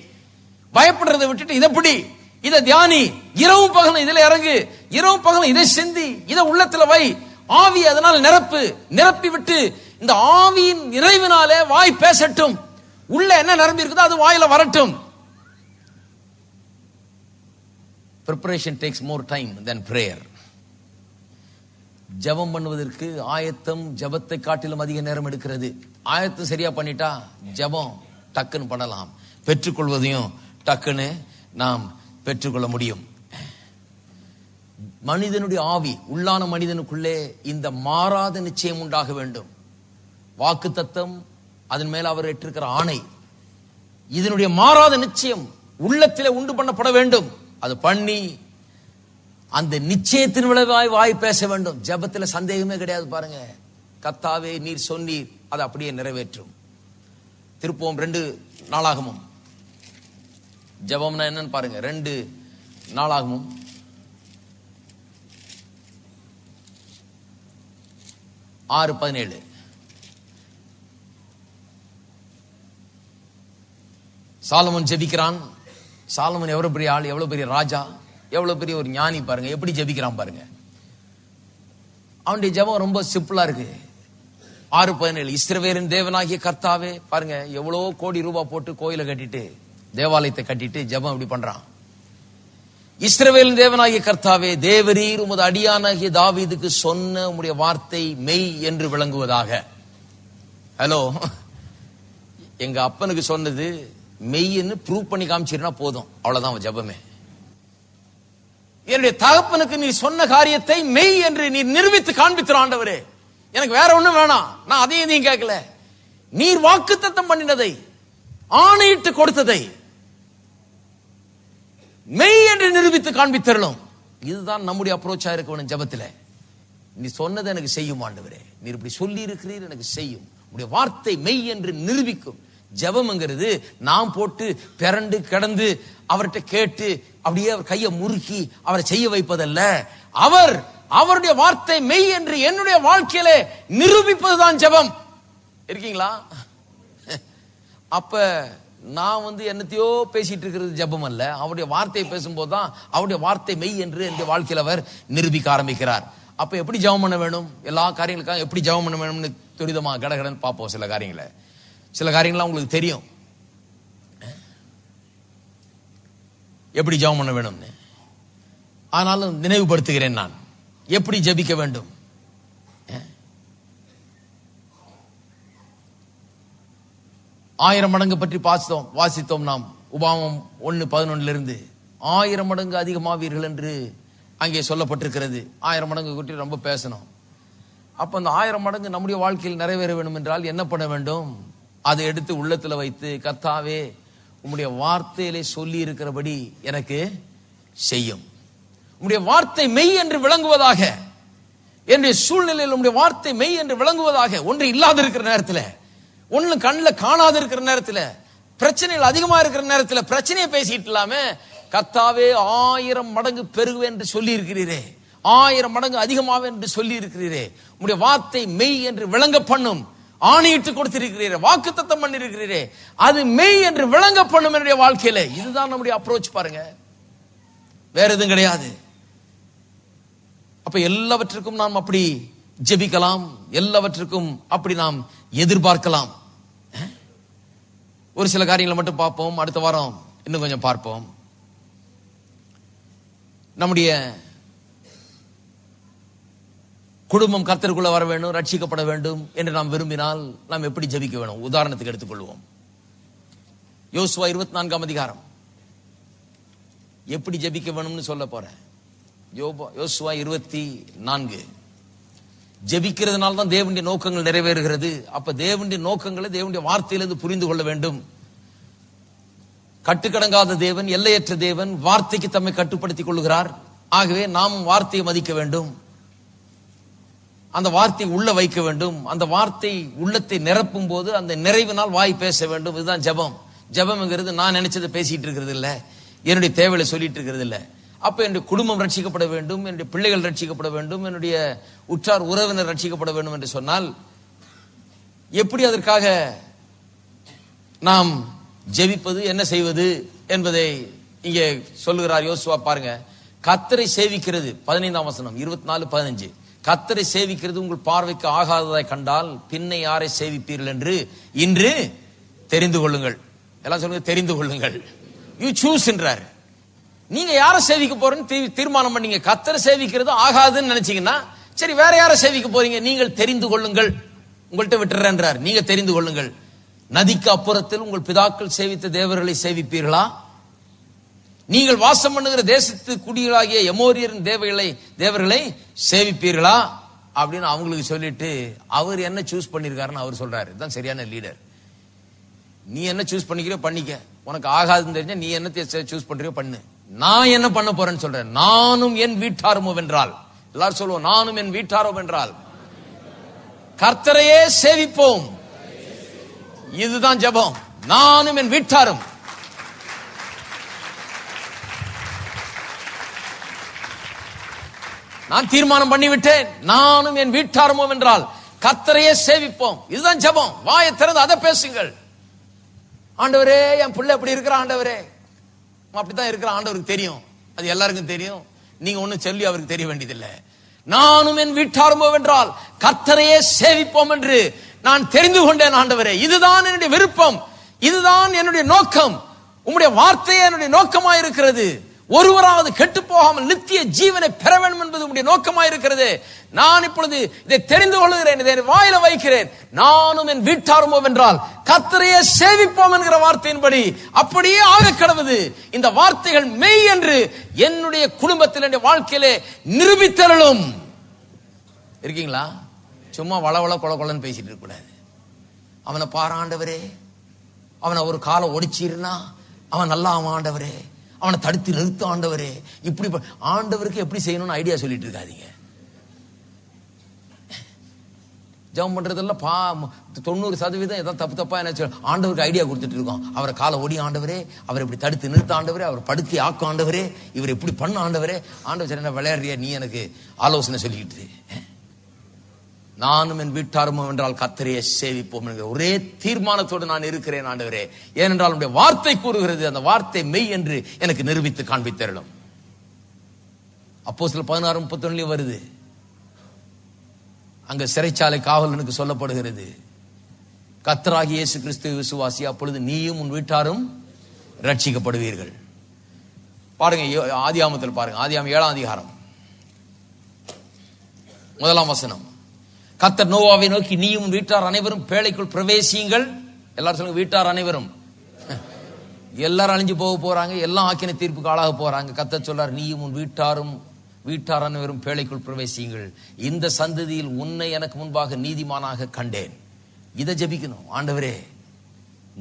பயப்படுறதை விட்டுட்டு இதை பிடி, இதை தியானி, இரவும் பகலும் இதுல இறங்கு, இரவும் பகலும் இதை சிந்தி, இதை உள்ளத்துல வை, ஆவி அதனால் நிரப்பி விட்டு இந்த ஆவியின் நிறைவினாலே வாய் பேசட்டும். உள்ள என்ன நிரம்பி இருக்குதோ அது வாயில வரட்டும். Preparation takes more time than prayer. ஜெபம் பண்ணுவதற்கு ஆயத்தம் ஜெபத்தை காட்டிலும் அதிக நேரம் எடுக்கிறது. ஆயத்தம் சரியா பண்ணிட்டா ஜெபம் டக்குன்னு பண்ணலாம், பெற்றுக்கொள்வதையும் டக்குன்னு நாம் பெற்றுக்கொள்ள முடியும். மனிதனுடைய ஆவி, உள்ளான மனிதனுக்குள்ளே இந்த மாறாத நிச்சயம் உண்டாக வேண்டும். வாக்கு தத்தம், அதன் மேல அவர் ஏற்றிருக்கிற ஆணை, இதனுடைய மாறாத நிச்சயம் உள்ளத்திலே உண்டு பண்ணப்பட வேண்டும். அது பண்ணி அந்த நிச்சயத்தின் விளைவாய் வாய் பேச வேண்டும். ஜெபத்துல சந்தேகமே கிடையாது. பாருங்க, கர்த்தாவே நீர் சொன்னீர், அதை அப்படியே நிறைவேற்றும். திருப்போம் 2 நாளாகமும். ஜெபம்னா என்னன்னு பாருங்க. 2 நாளாகமும் 6:17. சாலமோன் ஜெபிக்கிறான். சாலமோன் எவ்வளவு பெரிய ஆள், எவ்வளவு பெரிய ராஜா, எவ்வளவு பெரிய ஒரு ஞானி பாருங்க. எப்படி ஜெபிக்கிறான் பாருங்க. அவனுடைய ஜெபம் ரொம்ப சிம்பிளா இருக்கு. 6:17, இஸ்ரவேலின் தேவனாகிய கர்த்தாவே. பாருங்க, எவ்வளவு கோடி ரூபாய் போட்டு கோயிலை கட்டிட்டு, தேவாலயத்தை கட்டிட்டு ஜெபம் இப்படி பண்றான். இஸ்ரவேலின் தேவனாகிய கர்த்தாவே, தேவரீர் உமது அடியானாகிய தாவீதுக்கு சொன்ன உம்முடைய வார்த்தை மெய் என்று விளங்குவதாக. ஹலோ, எங்க அப்பனுக்கு சொன்னது மெய்ன்னு ப்ரூவ் பண்ணி காமிச்சிருந்தா போதும், அவ்வளவுதான் ஜெபமே. என்னுடைய தகப்பனுக்கு நீ சொன்ன காரியத்தை மெய் என்று நீ நிரூபித்து காண்பித்துற ஆண்டவரே. எனக்கு வேற ஒண்ணும் வேணாம், நான் அதையும் நீ கேட்கல. நீர் வாக்குத்தத்தம் பண்ணினதை, ஆணையிட்டு கொடுத்ததை மெய் என்று நிரூபித்து காண்பித்தரலும். இதுதான் நம்முடைய அப்ரோச்சா இருக்கணும் ஜெபத்துல. நீ சொன்னதை எனக்கு செய்யும் ஆண்டவரே, நீர் இப்படி சொல்லி இருக்கிறீர், எனக்கு செய்யும். உடைய வார்த்தை மெய் என்று நிரூபிக்கும். ஜெபம்ங்கிறது நாம் போட்டு பிறண்டு கிடந்து அவர்கிட்ட கேட்டு அப்படியே அவர் கையை முறுக்கி அவரை செய்ய வைப்பதல்ல. அவருடைய வார்த்தை மெய் என்று என்னுடைய வாழ்க்கையில நிரூபிப்பதுதான் ஜெபம். இருக்கீங்களா? அப்ப நான் என்னத்தையோ பேசிட்டு இருக்கிறது ஜெபம் அல்ல. அவருடைய வார்த்தையை பேசும்போதுதான் அவருடைய வார்த்தை மெய் என்று என்னுடைய வாழ்க்கையில் அவர் நிரூபிக்க ஆரம்பிக்கிறார். அப்ப எப்படி ஜெபம் பண்ண வேணும், எல்லா காரியங்களுக்காக எப்படி ஜெபம் பண்ண வேணும்னு துரிதமா கடகடன் பார்ப்போம். சில காரியங்கள்லாம் உங்களுக்கு தெரியும் எப்படி ஜெபம் பண்ண வேணும்னு. ஆனாலும் நினைவுபடுத்துகிறேன் நான் எப்படி ஜெபிக்க வேண்டும். 1000 மடங்கு பற்றி வாசித்தோம் நாம். உபாகமம் 1:11 1000 மடங்கு அதிகமாவீர்கள் என்று அங்கே சொல்லப்பட்டிருக்கிறது. 1000 மடங்கு பற்றி ரொம்ப பேசணும். அப்ப அந்த 1000 மடங்கு நம்முடைய வாழ்க்கையில் நிறைவேற வேண்டும் என்றால் என்ன பண்ண வேண்டும்? அதை எடுத்து உள்ளத்துல வைத்து, கர்த்தாவே உம்முடைய வார்த்தையிலே சொல்லி இருக்கிறபடி எனக்கு செய்யும். உம்முடைய வார்த்தை மெய் என்று விளங்குவதாக, என்னுடைய சூழ்நிலையில் உம்முடைய வார்த்தை மெய் என்று விளங்குவதாக. ஒன்று இல்லாத இருக்கிற நேரத்தில், ஒண்ணு கண்ணில் காணாத இருக்கிற நேரத்தில், பிரச்சனைகள் அதிகமா இருக்கிற நேரத்தில் பிரச்சனையை பேசிட்டு இல்லாம, கர்த்தாவே 1000 மடங்கு பெருகுவேன் என்று சொல்லி இருக்கிறீரே, 1000 மடங்கு அதிகமாவே என்று சொல்லி இருக்கிறீரே, உம்முடைய வார்த்தை மெய் என்று விளங்க பண்ணும். ஆணையிட்டு கொடுத்திருக்கிறீரே, வாக்குத்தத்தம் பண்ணி இருக்கிறீரே, அது மெய் என்று விளங்க பண்ணும் என்னுடைய வாழ்க்கையில. இதுதான் நம்முடைய அப்ரோச் பாருங்க, வேற எதுவும் கிடையாது. அப்ப எல்லாவற்றுக்கும் நாம் அப்படி ஜெபிக்கலாம், எல்லாவற்றுக்கும் அப்படி நாம் எதிர்பார்க்கலாம். ஒரு சில காரியங்களை மட்டும் பார்ப்போம். அடுத்த வாரம் இன்னும் கொஞ்சம் பார்ப்போம். நம்முடைய குடும்பம் கர்த்தருக்குள்ள வர வேண்டும், ரட்சிக்கப்பட வேண்டும் என்று நாம் விரும்பினால் நாம் எப்படி ஜெபிக்க வேணும்? உதாரணத்துக்கு எடுத்துக்கொள்வோம். யோசுவா 24ஆம் அதிகாரம் எப்படி ஜெபிக்க வேணும்னு சொல்ல போறேன். யோசுவா 24. ஜெபிக்கிறதுனால தான் தேவனுடைய நோக்கங்கள் நிறைவேறுகிறது. அப்ப தேவனுடைய நோக்கங்களை தேவனுடைய வார்த்தையிலிருந்து புரிந்து கொள்ள வேண்டும். கட்டுக்கடங்காத தேவன், எல்லையற்ற தேவன், வார்த்தைக்கு தம்மை கட்டுப்படுத்திக் கொள்கிறார். ஆகவே நாம் வார்த்தையை மதிக்க வேண்டும், அந்த வார்த்தை உள்ள வைக்க வேண்டும். அந்த வார்த்தை உள்ளத்தை நிரப்பும் போது அந்த நிறைவினால் வாய் பேச வேண்டும். இதுதான் ஜெபம். ஜெபம்ங்கிறது நான் நினைச்சதை பேசிட்டு இருக்கிறது இல்ல, என்னுடைய தேவையை சொல்லிட்டு இருக்கிறது இல்ல. அப்ப என்னுடைய குடும்பம் ரட்சிக்கப்பட வேண்டும், என்னுடைய பிள்ளைகள் ரட்சிக்கப்பட வேண்டும், என்னுடைய உற்றார் உறவினர் ரட்சிக்கப்பட வேண்டும் என்று சொன்னால் எப்படி அதற்காக நாம் ஜெபிப்பது, என்ன செய்வது என்பதை இங்கே சொல்லுகிறார் யோசுவா. பாருங்க, கர்த்தரை சேவிக்கிறது 15ஆம் வசனம் 24:15. கர்த்தரை சேவிக்கிறது உங்கள் பார்வைக்கு ஆகாததாய் கண்டால் பின்னை யாரை சேவிப்பீர்கள் என்று இன்று தெரிந்து கொள்ளுங்கள். எல்லாம் சொல்லுங்க, தெரிந்து கொள்ளுங்கள். யூ சூஸ் என்றார். நீங்க யாரை சேவிக்க போறேன்னு தீர்மானம் பண்ணீங்க. கர்த்தரை சேவிக்கிறது ஆகாதுன்னு நினைச்சீங்கன்னா சரி, வேற யாரை சேவிக்க போறீங்க? நீங்கள் தெரிந்து கொள்ளுங்கள். உங்கள்கிட்ட விட்டுறேன்றார். நீங்க தெரிந்து கொள்ளுங்கள். நதிக்கு அப்புறத்தில் உங்கள் பிதாக்கள் சேவித்த தேவர்களை சேவிப்பீர்களா? நீங்கள் வாசம் பண்ணுகிற தேசத்து குடிகளாகிய எமோரியரின் தேவர்களை சேவிப்பீர்களா அப்படின்னு அவங்களுக்கு சொல்லிட்டு அவர் என்ன சூஸ் பண்ணிருக்காருன்னு அவர் சொல்றாரு. இதுதான் சரியான லீடர். நீ என்ன சூஸ் பண்ணிக்கிற பண்ணிக்க, உனக்கு ஆகாதுன்னு தெரிஞ்சா நீ என்ன சூஸ் பண்றியோ பண்ணு. நான் என்ன பண்ண போறேன்னு சொல்றேன். நானும் என் வீட்டாரும் வென்றால், எல்லாரும் சொல்லுவோம், நானும் என் வீட்டாரும் வென்றால் கர்த்தரையே சேவிப்போம். இதுதான் ஜெபம். நானும் என் வீட்டாரும். நான் தீர்மானம் பண்ணிவிட்டேன், நானும் என் வீட்டாரும் வென்றால் கர்த்தரையே சேவிப்போம். இதுதான் ஜெபம். வாயை திறந்து அதை பேசுங்கள். ஆண்டவரே, என் பிள்ளை எப்படி இருக்கிற ஆண்டவரே, அப்படித்தான் இருக்கிற ஆண்டவருக்கு தெரியும். அது எல்லாருக்கும் தெரியும். நீங்க ஒன்னும் சொல்லி அவருக்கு தெரிய வேண்டியதில்லை. நானும் என் வீட்டாரும் வென்றால் கர்த்தரையே சேவிப்போம் என்று நான் தெரிந்து கொண்டேன் ஆண்டவரே. இதுதான் என்னுடைய விருப்பம், இதுதான் என்னுடைய நோக்கம். உம்முடைய வார்த்தையே என்னுடைய நோக்கமாக இருக்கிறது. ஒருவராவது கெட்டு போகாமல் நித்திய ஜீவனை பெற வேண்டும் என்பது உம்முடைய நோக்கமாக இருக்கிறது. நான் இப்பொழுது இதை தெரிந்து கொள்கிறேன், இதை வாயில வைக்கிறேன். நானும் என் வீட்டாரும் வென்றால் கர்த்தரையே சேவிப்போம் என்கிற வார்த்தையின்படி அப்படியே ஆக கடவுது. இந்த வார்த்தைகள் மெய் என்று என்னுடைய குடும்பத்தில், என்னுடைய வாழ்க்கையிலே நிரூபித்தருளும். இருக்கீங்களா? சும்மா வளவள கொல கொலன்னு பேசிட்டு இருக்க கூடாது. அவனை பாராண்டவரே, அவனை ஒரு காலை ஒடிச்சிருனா அவன் நல்லா அவன் ஆண்டவரே, அவனை தடுத்து நிறுத்த ஆண்டவரே. இப்படி ஆண்டவருக்கு எப்படி செய்யணும்னு ஐடியா சொல்லிட்டு இருக்காதீங்க. ஜெபம் பண்றதெல்லாம் 90% ஏதாவது தப்பு தப்பா என்ன ஆண்டவருக்கு ஐடியா கொடுத்துட்டு இருக்கோம். அவரை காலை ஒடி ஆண்டவரே, அவரை இப்படி தடுத்து நிறுத்த ஆண்டவரே, அவர் படுக்கை ஆக்கும் ஆண்டவரே, இவர் எப்படி பண்ண ஆண்டவரே. ஆண்டவர் என்ன விளையாடுறியா நீ, எனக்கு ஆலோசனை சொல்லிக்கிட்டு. நானும் என் வீட்டாரும் என்றால் கர்த்தரையே சேவிப்போம் என்கிற ஒரே தீர்மானத்தோடு நான் இருக்கிறேன் ஆண்டவரே. ஏனென்றால் உடைய வார்த்தை கூறுகிறது, அந்த வார்த்தை மெய் என்று எனக்கு நிரூபித்து காண்பித்தருளும். அப்போஸ்தலர் 16:31 வருது. அங்க சிறைச்சாலை காவலனுக்கு சொல்லப்படுகிறது, கர்த்தராகிய இயேசு கிறிஸ்துவை விசுவாசி, அப்பொழுது நீயும் உன் வீட்டாரும் ரட்சிக்கப்படுவீர்கள். பாருங்க, ஆதியாகமத்தில் பாருங்க, ஆதியாகமம் 7ஆம் அதிகாரம் 1ஆம் வசனம். கர்த்தர் நோவாவை நோக்கி, நீயும் வீட்டார் அனைவரும் பேழைக்குள் பிரவேசியுங்கள். எல்லாரும் சொல்லுங்க, வீட்டார் அனைவரும். எல்லாரும் அழிஞ்சு போக போறாங்க, எல்லாம் ஆக்கின தீர்ப்புக்கு ஆளாக போறாங்க. கர்த்தர் சொல்றார், நீயும் உன் வீட்டார் அனைவரும் பேழைக்குள் பிரவேசியுங்கள். இந்த சந்ததியில் உன்னை எனக்கு முன்பாக நீதிமானாக கண்டேன். இதை ஜெபிக்கணும். ஆண்டவரே,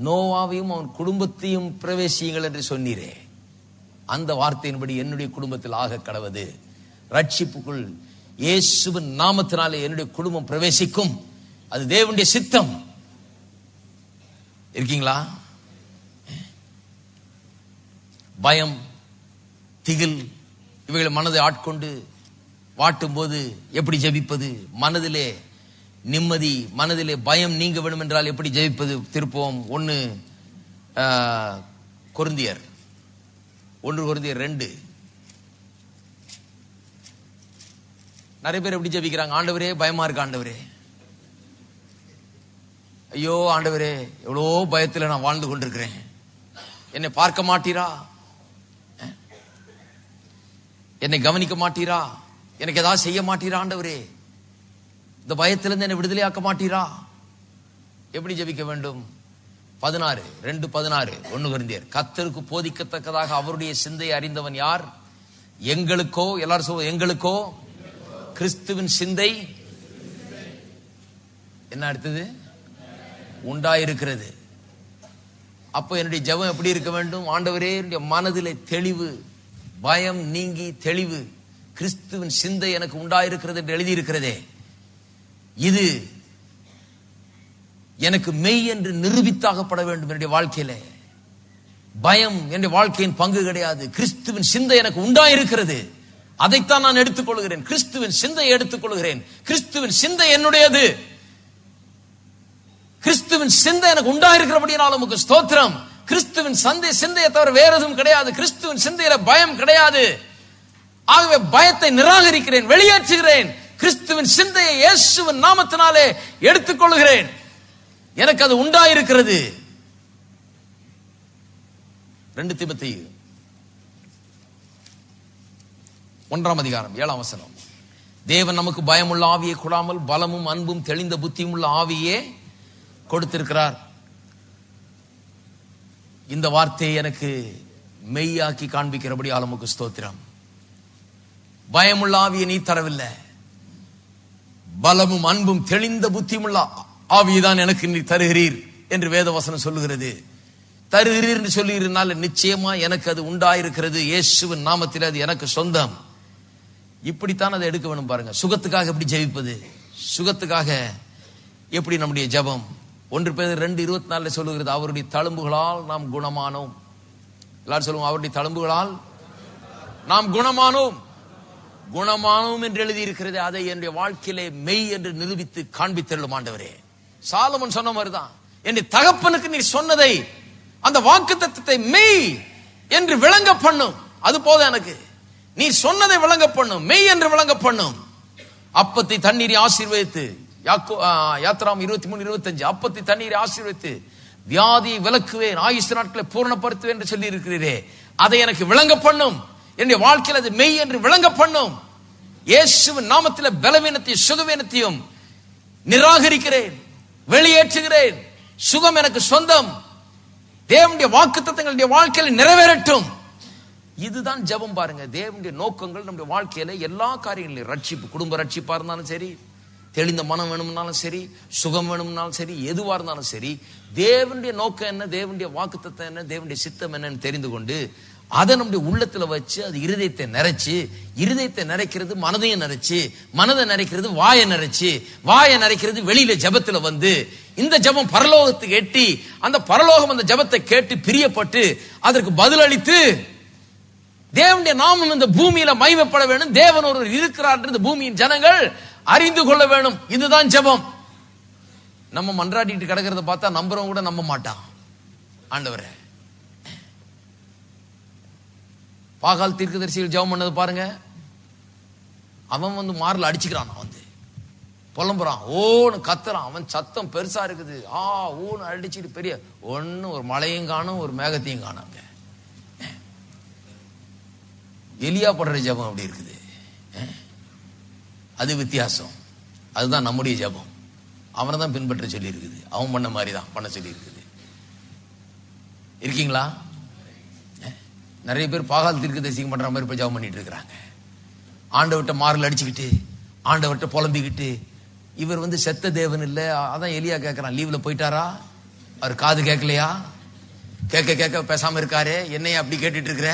நோவாவையும் அவன் குடும்பத்தையும் பிரவேசியுங்கள் என்று சொன்னீரே, அந்த வார்த்தையின்படி என்னுடைய குடும்பத்தில் ஆக கடவது. ரட்சிப்புக்குள் இயேசுவின் நாமத்தினாலே என்னுடைய குடும்பம் பிரவேசிக்கும். அது தேவனுடைய சித்தம். இருக்கீங்களா? பயம், திகில் இவைகளை மனதை ஆட்கொண்டு வாட்டும் போது எப்படி ஜெபிப்பது? மனதிலே நிம்மதி, மனதிலே பயம் நீங்க வேண்டும் என்றால் எப்படி ஜெபிப்பது? திருப்போம் 1 கொரிந்தியர் 2. நிறைய பேர் எப்படி ஜெபிக்கிறாங்க? ஆண்டவரே, பயமா இருக்கு ஆண்டவரே, ஐயோ ஆண்டவரே, எவ்வளோ பயத்துல நான் வாழ்ந்து கொண்டிருக்கிறேன், என்னை பார்க்க மாட்டீரா, என்னை கவனிக்க மாட்டீரா, எனக்கு ஏதாவது செய்ய மாட்டீரா ஆண்டவரே, இந்த பயத்திலிருந்து என்னை விடுதலையாக்க மாட்டீரா. எப்படி ஜெபிக்க வேண்டும்? 2:16 1 கொரிந்தியர். கர்த்தருக்கு போதிக்கத்தக்கதாக அவருடைய சிந்தையை அறிந்தவன் யார்? எங்களுக்கோ, எல்லாரும் சொல்லுவோம், எங்களுக்கோ கிறிஸ்துவின் சிந்தை என்ன அடுத்தது உண்டாயிருக்கிறது. அப்போ என்னுடைய ஜெபம் எப்படி இருக்க வேண்டும்? ஆண்டவரே, என்னுடைய மனதிலே தெளிவு, பயம் நீங்கி தெளிவு, கிறிஸ்துவின் சிந்தை எனக்கு உண்டாயிருக்கிறது என்று எழுதியிருக்கிறதே, இது எனக்கு மெய் என்று நிரூபித்தாகப்பட வேண்டும். என்னுடைய வாழ்க்கையில பயம் என்னுடைய வாழ்க்கையின் பங்கு கிடையாது. கிறிஸ்துவின் சிந்தை எனக்கு உண்டாயிருக்கிறது, அதைத்தான் நான் எடுத்துக்கொள்கிறேன். கிறிஸ்துவின் சிந்தையை எடுத்துக்கொள்கிறேன். கிறிஸ்துவின் சிந்தை என்னுடையது. கிறிஸ்துவின் சிந்தை எனக்கு உண்டாயிருக்கிறபடியால் உமக்கு ஸ்தோத்திரம். கிறிஸ்துவின் சிந்தையை தவிர வேற எதுவும் கிடையாது. கிறிஸ்துவின் சிந்தையில பயம் கிடையாது. ஆகவே பயத்தை நிராகரிக்கிறேன், வெளியேற்றுகிறேன். கிறிஸ்துவின் சிந்தையை இயேசுவின் நாமத்தினாலே எடுத்துக்கொள்கிறேன். எனக்கு அது உண்டாயிருக்கிறது. 2 தீமோத்தேயு 1ஆம் அதிகாரம் 7ஆம் வசனம். தேவன் நமக்கு பயமுள்ள ஆவியை கொடாமல் பலமும் அன்பும் தெளிந்த புத்தியும் உள்ள ஆவியே கொடுத்திருக்கிறார். இந்த வார்த்தையை எனக்கு மெய்யாக்கி காண்பிக்கிறபடியால் உமக்கு ஸ்தோத்திரம். பயமுள்ள ஆவியை நீ தரவில்லை, பலமும் அன்பும் தெளிந்த புத்தியுமுள்ள ஆவியைதான் எனக்கு நீ தருகிறீர் என்று வேதவசனம் சொல்லுகிறது. தருகிறீர் என்று சொல்லுகிறதுனால நிச்சயமா எனக்கு அது உண்டாயிருக்கிறது. இயேசுவின் நாமத்தில் அது எனக்கு சொந்தம். இப்படித்தான் அதை எடுக்க வேணும். பாருங்க, சுகத்துக்காக எப்படி ஜெபிப்பது, சுகத்துக்காக எப்படி நம்முடைய ஜெபம். 1 பேதுரு 2:24 சொல்லுகிறது, அவருடைய தழும்புகளால் நாம் குணமானோம். எல்லாரும் சொல்லுவோம், அவருடைய தழும்புகளால் நாம் குணமானோம். குணமானோம் என்று எழுதி இருக்கிறது. அதை என்னுடைய வாழ்க்கையிலே மெய் என்று நிரூபித்து காண்பித்தருளும் ஆண்டவரே. சாலமன் சொன்ன மாதிரிதான், என்னுடைய தகப்பனுக்கு நீ சொன்னதை, அந்த வாக்குத்தத்தத்தை மெய் என்று விளங்க பண்ணும். அது போதும் எனக்கு. நீ சொன்னதை விளங்க பண்ணும், மெய் என்று விளங்க பண்ணும். அப்பத்தை தண்ணீரை ஆசீர்வதித்து, யாத்திராம் 23:25, அப்பத்தை தண்ணீரை ஆசீர்வதித்து வியாதி விலக்குவேன், ஆயுசு நாட்களை பூரணப்படுத்துவேன் என்று சொல்லி இருக்கிறீரே, அதை எனக்கு விளங்க பண்ணும். என்னுடைய வாழ்க்கையில் அது மெய் என்று விளங்க பண்ணும். இயேசுவின் நாமத்தில் பலவீனத்தையும் சுகவீனத்தையும் நிராகரிக்கிறேன், வெளியேற்றுகிறேன். சுகம் எனக்கு சொந்தம். தேவனுடைய வாக்குத்தத்தங்களுடைய வாழ்க்கையில் நிறைவேறட்டும். இதுதான் ஜெபம். பாருங்க, தேவனுடைய நோக்கங்கள் நம்முடைய வாழ்க்கையில எல்லா காரியங்களையும், ரட்சிப்பு, குடும்ப ரட்சிப்பா இருந்தாலும் சரி, தெளிந்த மனம் வேணும்னாலும் சரி, சுகம் வேணும்னாலும் சரி, எதுவா இருந்தாலும் சரி, தேவனுடைய நோக்கம் என்ன, தேவனுடைய வாக்குத்தத்தம் என்ன, தேவனுடைய சித்தம் என்னன்னு தெரிந்து கொண்டு அதை நம்முடைய உள்ளத்துல வச்சு அது இருதயத்தை நிறைச்சு, இருதயத்தை நிறைக்கிறது மனதையும் நிறைச்சு, மனதை நிறைக்கிறது வாயை நிறைச்சு, வாயை நிறைக்கிறது வெளியில ஜெபத்துல வந்து, இந்த ஜெபம் பரலோகத்துக்கு எட்டி, அந்த பரலோகம் அந்த ஜெபத்தை கேட்டு பிரியப்பட்டு அதற்கு பதிலளித்து தேவனுடைய நாமம் இந்த பூமியில மகிமைப்பட வேண்டும். தேவன் ஒருவர் இருக்கிறார் இந்த பூமியின் ஜனங்கள் அறிந்து கொள்ள வேண்டும். இதுதான் ஜெபம். நம்ம மன்றாடிட்டு கிடக்கிறத பார்த்தா நம்புறவங்க கூட நம்ப மாட்டான். ஆண்டவரே, பாகால் தீர்க்கதரிசிகள் ஜெபம் பண்ணது பாருங்க. அவன் வந்து மார்ல அடிச்சுக்கிறான், வந்து புலம்புறான், ஓன்னு கத்துறான். அவன் சத்தம் பெருசா இருக்குது, ஓன்னு அடிச்சுட்டு பெரிய ஒன்னு, ஒரு மழையும் காணும், ஒரு மேகத்தையும் காணாங்க. எலியா படுற ஜெபம் அப்படி இருக்குது. அது வித்தியாசம். அதுதான் நம்முடைய ஜெபம். அவனை தான் பின்பற்ற சொல்லி இருக்குது. அவன் பண்ண மாதிரி தான் பண்ண சொல்லி இருக்குது. இருக்கீங்களா? நிறைய பேர் பாகால் தீர்க்கதரிசிகம் பண்ற மாதிரி ஜெபம் பண்ணிட்டு இருக்கிறாங்க. ஆண்டவர்கிட்ட மார்ல அடிச்சுக்கிட்டு, ஆண்டவர்கிட்ட புலம்பிக்கிட்டு, இவர் வந்து செத்த தேவன் இல்ல. அதான் எலியா கேட்கிறான், லீவ்ல போயிட்டாரா, அவர் காது கேட்கலையா, கேட்க கேட்க பேசாம இருக்காரு, என்னைய அப்படி கேட்டுட்டு இருக்கிற,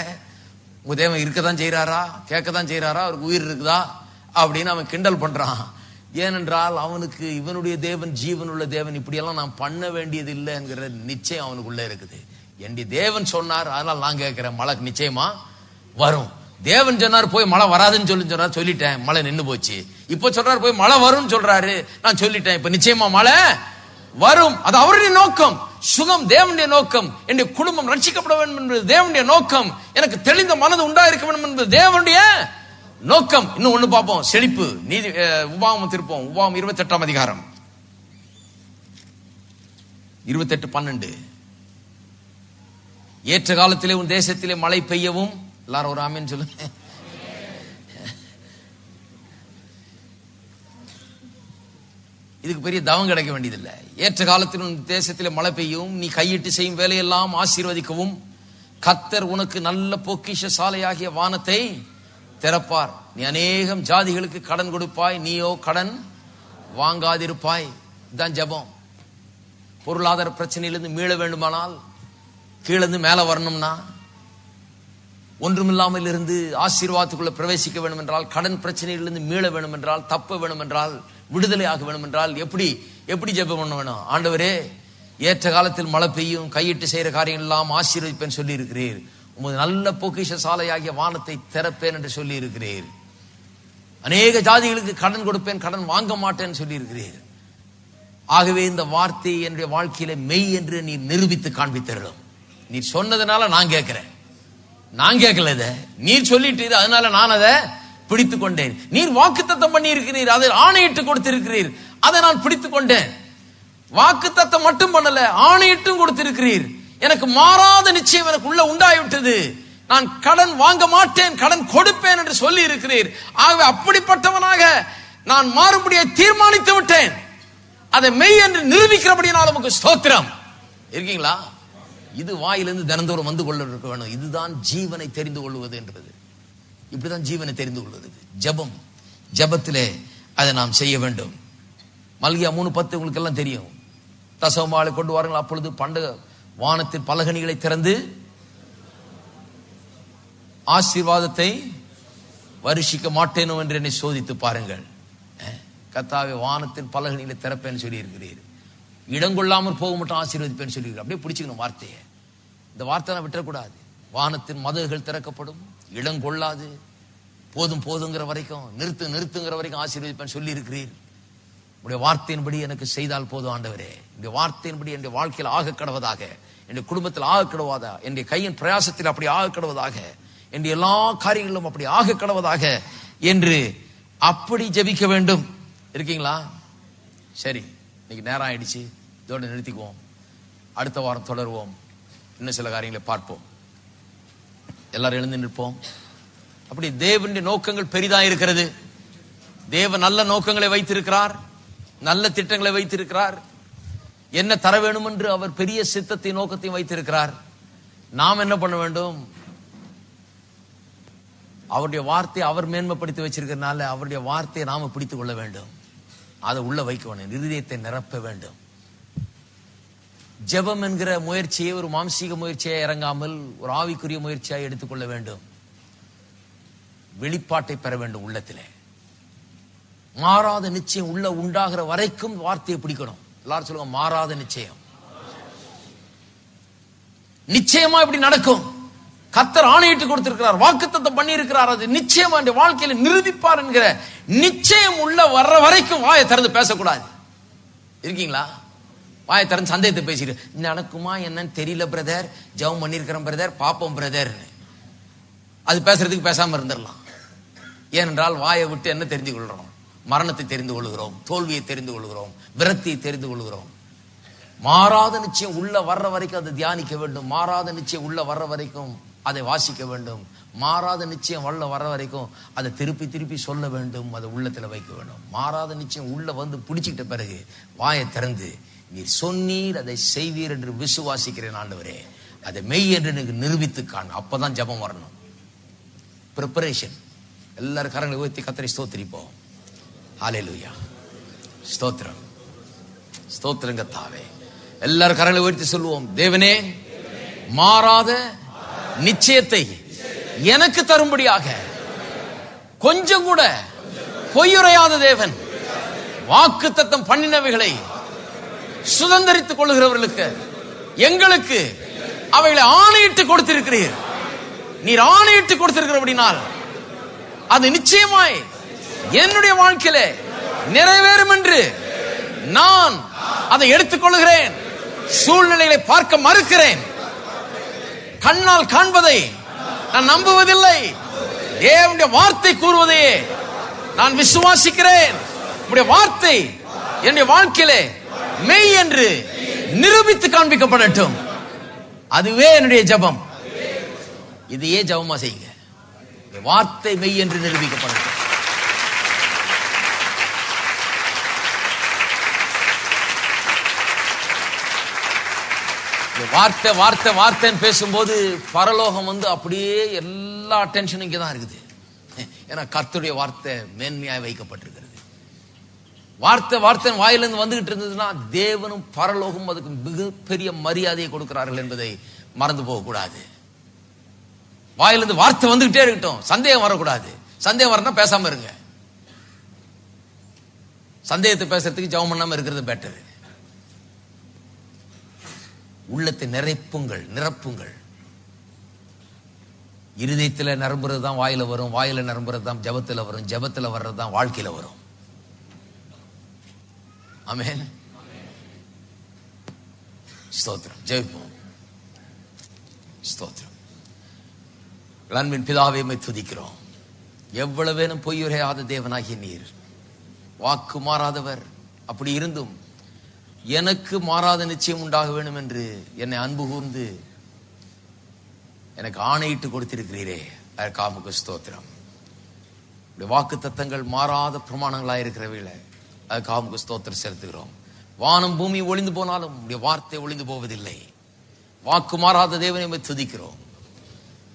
உங்க தேவன் இருக்கதான் செய்யறாரா, கேட்கதான் செய்யறாரா, அவருக்கு உயிர் இருக்குதா அப்படின்னு அவன் கிண்டல் பண்றான். ஏனென்றால் அவனுக்கு இவனுடைய தேவன் ஜீவனுள்ள தேவன், இப்படியெல்லாம் நான் பண்ண வேண்டியது இல்லை என்கிற நிச்சயம் அவனுக்குள்ள இருக்குது. என்னுடைய தேவன் சொன்னார், அதனால நான் கேட்கிறேன், மழை நிச்சயமா வரும். தேவன் சொன்னார் போய் மழை வராதுன்னு சொன்னார், சொல்லிட்டேன், மழை நின்று போச்சு. இப்ப சொல்றாரு போய் மழை வரும்னு சொல்றாரு, நான் சொல்லிட்டேன், இப்ப நிச்சயமா மழை வரும். அது அவருடைய நோக்கம். சுகம் தேவனுடைய நோக்கம். என்னுடைய குடும்பம் ரட்சிக்கப்பட வேண்டும் என்பது தேவனுடைய நோக்கம். எனக்கு தெளிந்த மனது உண்டாயிருக்க வேண்டும் என்பது தேவனுடைய நோக்கம். இன்னும் ஒண்ணு பார்ப்போம், செழிப்பு. நீதி உபாகமம் திருப்போம், உபாகமம் 28ஆம் அதிகாரம் 28:12. ஏற்ற காலத்திலே உன் தேசத்திலே மழை பெய்யவும், எல்லாரும் ஒரு ஆமென் சொல்லுங்க. இதுக்கு பெரிய தவம் கிடைக்க வேண்டியதில்லை. ஏற்ற காலத்தில் உன் தேசத்திலே மழை பெய்யவும், நீ கையிட்டு செய்யும் வேலையெல்லாம் ஆசீர்வதிக்கவும், கர்த்தர் உனக்கு நல்ல பொக்கிஷ சாலையாகிய வானத்தை திறப்பார். நீ அநேகம் ஜாதிகளுக்கு கடன் கொடுப்பாய், நீயோ கடன் வாங்காதிருப்பாய். இதுதான் ஜெபம். பொருளாதார பிரச்சனையிலிருந்து மீள வேண்டுமானால், கீழிருந்து மேல வரணும்னா, ஒன்றுமில்லாமல் இருந்து ஆசீர்வாதத்துக்குள்ள பிரவேசிக்க வேண்டும் என்றால், கடன் பிரச்சனையிலிருந்து மீள வேண்டும் என்றால், தப்ப வேண்டும் என்றால், விடுதலை ஆக வேண்டும் என்றால், எப்படி ஜெபம் பண்ண வேணும்? ஆண்டவரே, ஏற்ற காலத்தில் மழை பெய்யும், கையிட்டு செய்யற காரியம் எல்லாம் ஆசீர்வதிப்பேன் சொல்லி இருக்கிறீர். உமது நல்ல பொக்கிஷ சாலையாகிய வானத்தை திறப்பேன் என்று சொல்லி இருக்கிறீர். அநேக ஜாதிகளுக்கு கடன் கொடுப்பேன், கடன் வாங்க மாட்டேன்னு சொல்லி இருக்கிறீர். ஆகவே இந்த வார்த்தை என்னுடைய வாழ்க்கையில மெய் என்று நீ நிரூபித்து காண்பித்தருளும். நீ சொன்னதுனால நான் கேட்கிறேன், நான் கேட்கல, இதை நீர் சொல்லிட்டு, அதனால நான் அதை பிடித்துக் கொண்டேன். நீர் வாக்குத்தத்தம் பண்ணி இருக்கிறீர், அதை ஆணையிட்டு கொடுத்திருக்கிறீர், அதை நான் பிடித்துக் கொண்டேன். வாக்குத்தத்தம் மட்டும் பண்ணல, ஆணையிட்டும் கொடுத்திருக்கிறீர். எனக்கு மாறாத நிச்சயம் எனக்கு உள்ள உண்டாகிவிட்டது. நான் கடன் வாங்க மாட்டேன், கடன் கொடுப்பேன் என்று சொல்லி இருக்கிறீர். ஆகவே அப்படிப்பட்டவனாக நான் மாறுபடியை தீர்மானித்து விட்டேன். அதை மெய் என்று நிரூபிக்கிறபடியால் உமக்கு ஸ்தோத்திரம். இருக்கீங்களா? இது வாயிலிருந்து தினந்தோறும் வந்து கொள்ள இருக்க வேணும். இதுதான் ஜீவனை தெரிந்து கொள்வது என்றது. இப்படிதான் ஜீவனை தெரிந்து கொள்வது. ஜபம், ஜபத்திலே அதை நாம் செய்ய வேண்டும். மல்கியா 3:10 உங்களுக்கு எல்லாம் தெரியும். தசமபாலை கொண்டு வாருங்கள், அப்பொழுது பண்டக வானத்தின் பலகணிகளை திறந்து ஆசீர்வாதத்தை வருஷிக்க மாட்டேனோ என்று என்னை சோதித்து பாருங்கள். கர்த்தாவே, வானத்தின் பலகணிகளை திறப்பேன்னு சொல்லி இருக்கிறீர். இடங்கொள்ளாமல் போக மட்டும் ஆசீர்வதிப்பேன்னு சொல்லி அப்படியே பிடிச்சிக்கணும் வார்த்தையை. இந்த வார்த்தை விட்டுறக்கூடாது. வானத்தின் மதகுகள் திறக்கப்படும், இடங்கொள்ளாது, போதும் போதுங்கிற வரைக்கும், நிறுத்துங்கிற வரைக்கும் ஆசீர்வதிப்பேன்னு சொல்லி இருக்கிறீர். உடைய வார்த்தையின்படி எனக்கு செய்தால் போதும் ஆண்டவரே. இந்த வார்த்தையின்படி என்னுடைய வாழ்க்கையில் ஆக கடவதாக, என்னுடைய குடும்பத்தில் ஆக கடவதாக, என்னுடைய கையின் பிரயாசத்தில் அப்படி ஆக கடவதாக, என்னுடைய எல்லா காரியங்களிலும் அப்படி ஆக கடவதாக என்று அப்படி ஜெபிக்க வேண்டும். இருக்கீங்களா? சரி, இன்னைக்கு நேரம் ஆயிடுச்சு, இதோட நிறுத்திக்குவோம். அடுத்த வாரம் தொடருவோம். இன்னும் சில காரியங்களை பார்ப்போம். எல்லாரும் எழுந்து நிற்போம். அப்படி தேவனுடைய நோக்கங்கள் பெரிதா இருக்கிறது. தேவன் நல்ல நோக்கங்களை வைத்திருக்கிறார், நல்ல திட்டங்களை வைத்திருக்கிறார். என்ன தர வேண்டும் என்று அவர் பெரிய சித்தத்தை நோக்கத்தையும் வைத்திருக்கிறார். நாம் என்ன பண்ண வேண்டும்? அவருடைய வார்த்தையை அவர் மேன்மைப்படுத்தி வச்சிருக்கிறதுனால அவருடைய வார்த்தையை நாம பிடித்துக் கொள்ள வேண்டும். அதை உள்ள வைக்க வேண்டும், இருதயத்தை நிரப்ப வேண்டும். ஜெபம் என்கிற முயற்சியை ஒரு மாம்சீக முயற்சியை இறங்காமல் ஒரு ஆவிக்குரிய முயற்சியை எடுத்துக்கொள்ள வேண்டும். வெளிப்பாட்டை பெற வேண்டும். உள்ளத்திலே மாறாத நிச்சயம் உள்ள உண்டாகிற வரைக்கும் வார்த்தையை பிடிக்கணும். எல்லாரும் சொல்லுங்க, மாறாத நிச்சயம். நிச்சயமா இப்படி நடக்கும். கர்த்தர் ஆணையிட்டு கொடுத்திருக்கிறார், வாக்குத்தத்தம் பண்ணி இருக்கிறார், அது நிச்சயமா இந்த வாழ்க்கையில நிரூபிப்பார் என்கிற நிச்சயம் உள்ள வர்ற வரைக்கும் வாயை திறந்து பேசக்கூடாது. இருக்கீங்களா? வாயை திறந்து சந்தேகத்தை பேசிட்டு நடக்குமா என்னன்னு தெரியல பிரதர், ஜெபம் பண்ணிருக்கிறேன் பிரதர், பாப்போம் பிரதர், அது பேசுறதுக்கு பேசாம இருந்துடலாம். ஏனென்றால் வாயை விட்டு என்ன தெரிந்து கொள்கிறோம்? மரணத்தை தெரிந்து கொள்கிறோம், தோல்வியை தெரிந்து கொள்கிறோம், விரக்தியை தெரிந்து கொள்கிறோம். மாறாத நிச்சயம் உள்ள வர்ற வரைக்கும் அதை தியானிக்க வேண்டும். மாறாத நிச்சயம் உள்ள வர்ற வரைக்கும் அதை வாசிக்க வேண்டும். மாறாத நிச்சயம் உள்ள வர்ற வரைக்கும் அதை திருப்பி திருப்பி சொல்ல வேண்டும், அதை உள்ளத்துல வைக்க வேண்டும். மாறாத நிச்சயம் உள்ள வந்து பிடிச்சிக்கிட்ட பிறகு வாயை திறந்து நீர் சொன்னீர் அதை செய்வீர் என்று விசுவாசிக்கிறேன் ஆண்டவரே, அதை மெய் என்று எனக்கு நிரூபித்து காண. அப்பதான் ஜெபம் வரணும். ப்ரிப்பரேஷன். எல்லாரும் கரங்களை உயர்த்தி கர்த்தரை ஸ்தோத்திரிப்போம். ஹல்லேலூயா, ஸ்தோத்திரம், ஸ்தோத்திரம் கர்த்தாவே. எல்லாரும் கரங்களை உயர்த்தி சொல்லுவோம், தேவனே மாறாத நிச்சயத்தை எனக்கு தரும்படியாக கொஞ்சம் கூட பொய்யுரையாத தேவன், வாக்குத்தத்தம் பண்ணினவைகளை சுதந்தரித்துக் கொள்ளுகிறவர்களுக்கு எங்களுக்கு அவைகளை ஆணையிட்டு கொடுத்திருக்கிறீர். நீர் ஆணையிட்டு கொடுத்திருக்கிறபடினால் அது நிச்சயமாய் என்னுடைய வாழ்க்கையில நிறைவேறும் என்று நான் அதை எடுத்துக்கொள்கிறேன். சூழ்நிலைகளை பார்க்க மறுக்கிறேன். கண்ணால் காண்பதை நான் நம்புவதில்லை. தேவனுடைய வார்த்தை கூறுவதையே நான் விசுவாசிக்கிறேன். உம்முடைய வார்த்தை என்னுடைய வாழ்க்கையிலே மெய் என்று நிரூபித்து காண்பிக்கப்படட்டும். அதுவே என்னுடைய ஜெபம். இதையே ஜெபமா செய்யுங்க. வார்த்தை மெய் என்று நிரூபிக்கப்படட்டும். வார்த்தை வார்த்தை வார்த்தைன்னு பேசும்போது பரலோகம் வந்து அப்படியே எல்லா அட்டென்ஷனும் இங்கே தான் இருக்குது. ஏன்னா கர்த்தருடைய வார்த்தை மேன்மையாய் வைக்கப்பட்டிருக்கிறது. வார்த்தை வார்த்தை வாயிலிருந்து வந்துகிட்டு இருந்ததுன்னா தேவனும் பரலோகம் அதுக்கு மிகப்பெரிய மரியாதையை கொடுக்கிறார்கள் என்பதை மறந்து போகக்கூடாது. வாயிலிருந்து வார்த்தை வந்துகிட்டே இருக்கட்டும், சந்தேகம் வரக்கூடாது. சந்தேகம் வரனா பேசாம இருங்க. சந்தேகத்தை பேசுறதுக்கு ஜெபம் பண்ணாம இருக்கிறது பெட்டர். உள்ளத்தை நிரப்புங்கள். இருதயத்துல நிரம்புறது தான் வாயில வரும், வாயில நிரம்புறது தான் ஜெபத்துல வரும், ஜெபத்துல வர்றது தான் வாழ்க்கையில வரும். ஆமென். ஸ்தோத்திரம். ஜெபிப்போம். ஸ்தோத்திரம். அன்பின் பிதாவே, உம்மை துதிக்கிறோம். எவ்வளவேனும் பொய்யுரையாத தேவனாகிய நீர், வாக்கு மாறாதவர். அப்படி இருந்தும் எனக்கு மாறாத நிச்சயம் உண்டாக வேண்டும் என்று என்னை அன்பு கூர்ந்து எனக்கு ஆணையிட்டு கொடுத்திருக்கிறீரே, அதற்காக ஸ்தோத்திரம். வாக்கு தத்தங்கள் மாறாத பிரமாணங்களாயிருக்கிறவையில அதுக்காக ஸ்தோத்திரம் செலுத்துகிறோம். வானம் பூமி ஒளிந்து போனாலும் உடைய வார்த்தை ஒளிந்து போவதில்லை. வாக்கு மாறாத தேவனை துதிக்கிறோம்.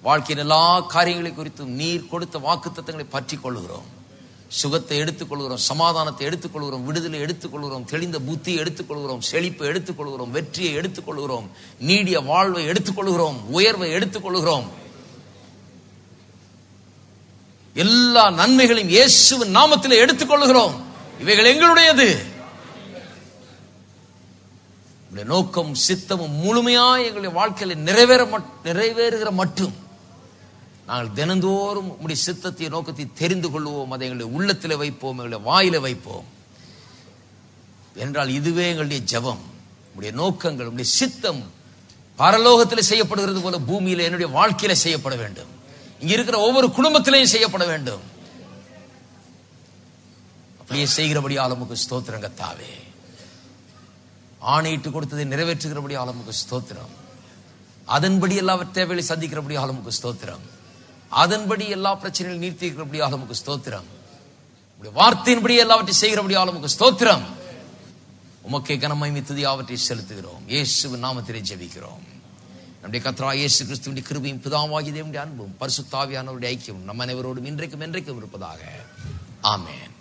வாழ்க்கையின் எல்லா காரியங்களை குறித்தும் நீர் கொடுத்த வாக்குத்தத்தங்களை பற்றி கொள்கிறோம். சுகத்தை எடுத்துக்கொள்கிறோம், சமாதானத்தை எடுத்துக்கொள்கிறோம், விடுதலை எடுத்துக்கொள்கிறோம், தெளிந்த புத்தியை எடுத்துக்கொள்கிறோம், செழிப்பை எடுத்துக்கொள்கிறோம், வெற்றியை எடுத்துக்கொள்கிறோம், நீடிய வாழ்வை எடுத்துக்கொள்கிறோம், உயர்வை எடுத்துக்கொள்கிறோம். எல்லா நன்மைகளையும் இயேசுவின் நாமத்தில் எடுத்துக்கொள்கிறோம். இவைகள் எங்களுடையது. நோக்கம் சித்தமும் முழுமையாய் எங்களுடைய வாழ்க்கையில் நிறைவேறுகிற மட்டும் நாங்கள் தினந்தோறும் உம்முடைய சித்தத்தை நோக்கத்தை தெரிந்து கொள்வோம். அதை எங்களுடைய உள்ளத்தில் வைப்போம், எங்களுடைய வாயில வைப்போம். என்றால் இதுவே எங்களுடைய ஜெபம். உம்முடைய நோக்கங்கள், உம்முடைய சித்தம் பரலோகத்தில் செய்யப்படுகிறது போல பூமியில என்னுடைய வாழ்க்கையில செய்யப்பட வேண்டும். இங்க இருக்கிற ஒவ்வொரு குடும்பத்திலையும் செய்யப்பட வேண்டும். அப்படியே செய்கிறபடியால் உமக்கு ஸ்தோத்திரம் கர்த்தாவே. ஆணையிட்டு கொடுத்ததை நிறைவேற்றுகிறபடியால் உமக்கு ஸ்தோத்திரம். அதன்படி எல்லா தேவைகளை சந்திக்கிறபடியால் உமக்கு ஸ்தோத்திரம். அதன்படி எல்லா பிரச்சனைகளையும் நீர்த்திக்கிறபடியால் உமக்கு ஸ்தோத்திரம். வார்த்தையின்படி எல்லாவற்றை செய்கிறபடியால் உமக்கு ஸ்தோத்திரம். உமக்கே கனமகிமை துதி யாவற்றை செலுத்துகிறோம். இயேசுவின் நாமத்திலே ஜெபிக்கிறோம். நம்முடைய கர்த்தராகிய இயேசு கிறிஸ்துவின் கிருபையும் பிதாவாகிய தேவனுடைய அன்பும் பரிசுத்த ஆவியானவருடைய ஐக்கியம் நம் அனைவரோடும் இன்றைக்கும் என்றைக்கும் இருப்பதாக. ஆமென்.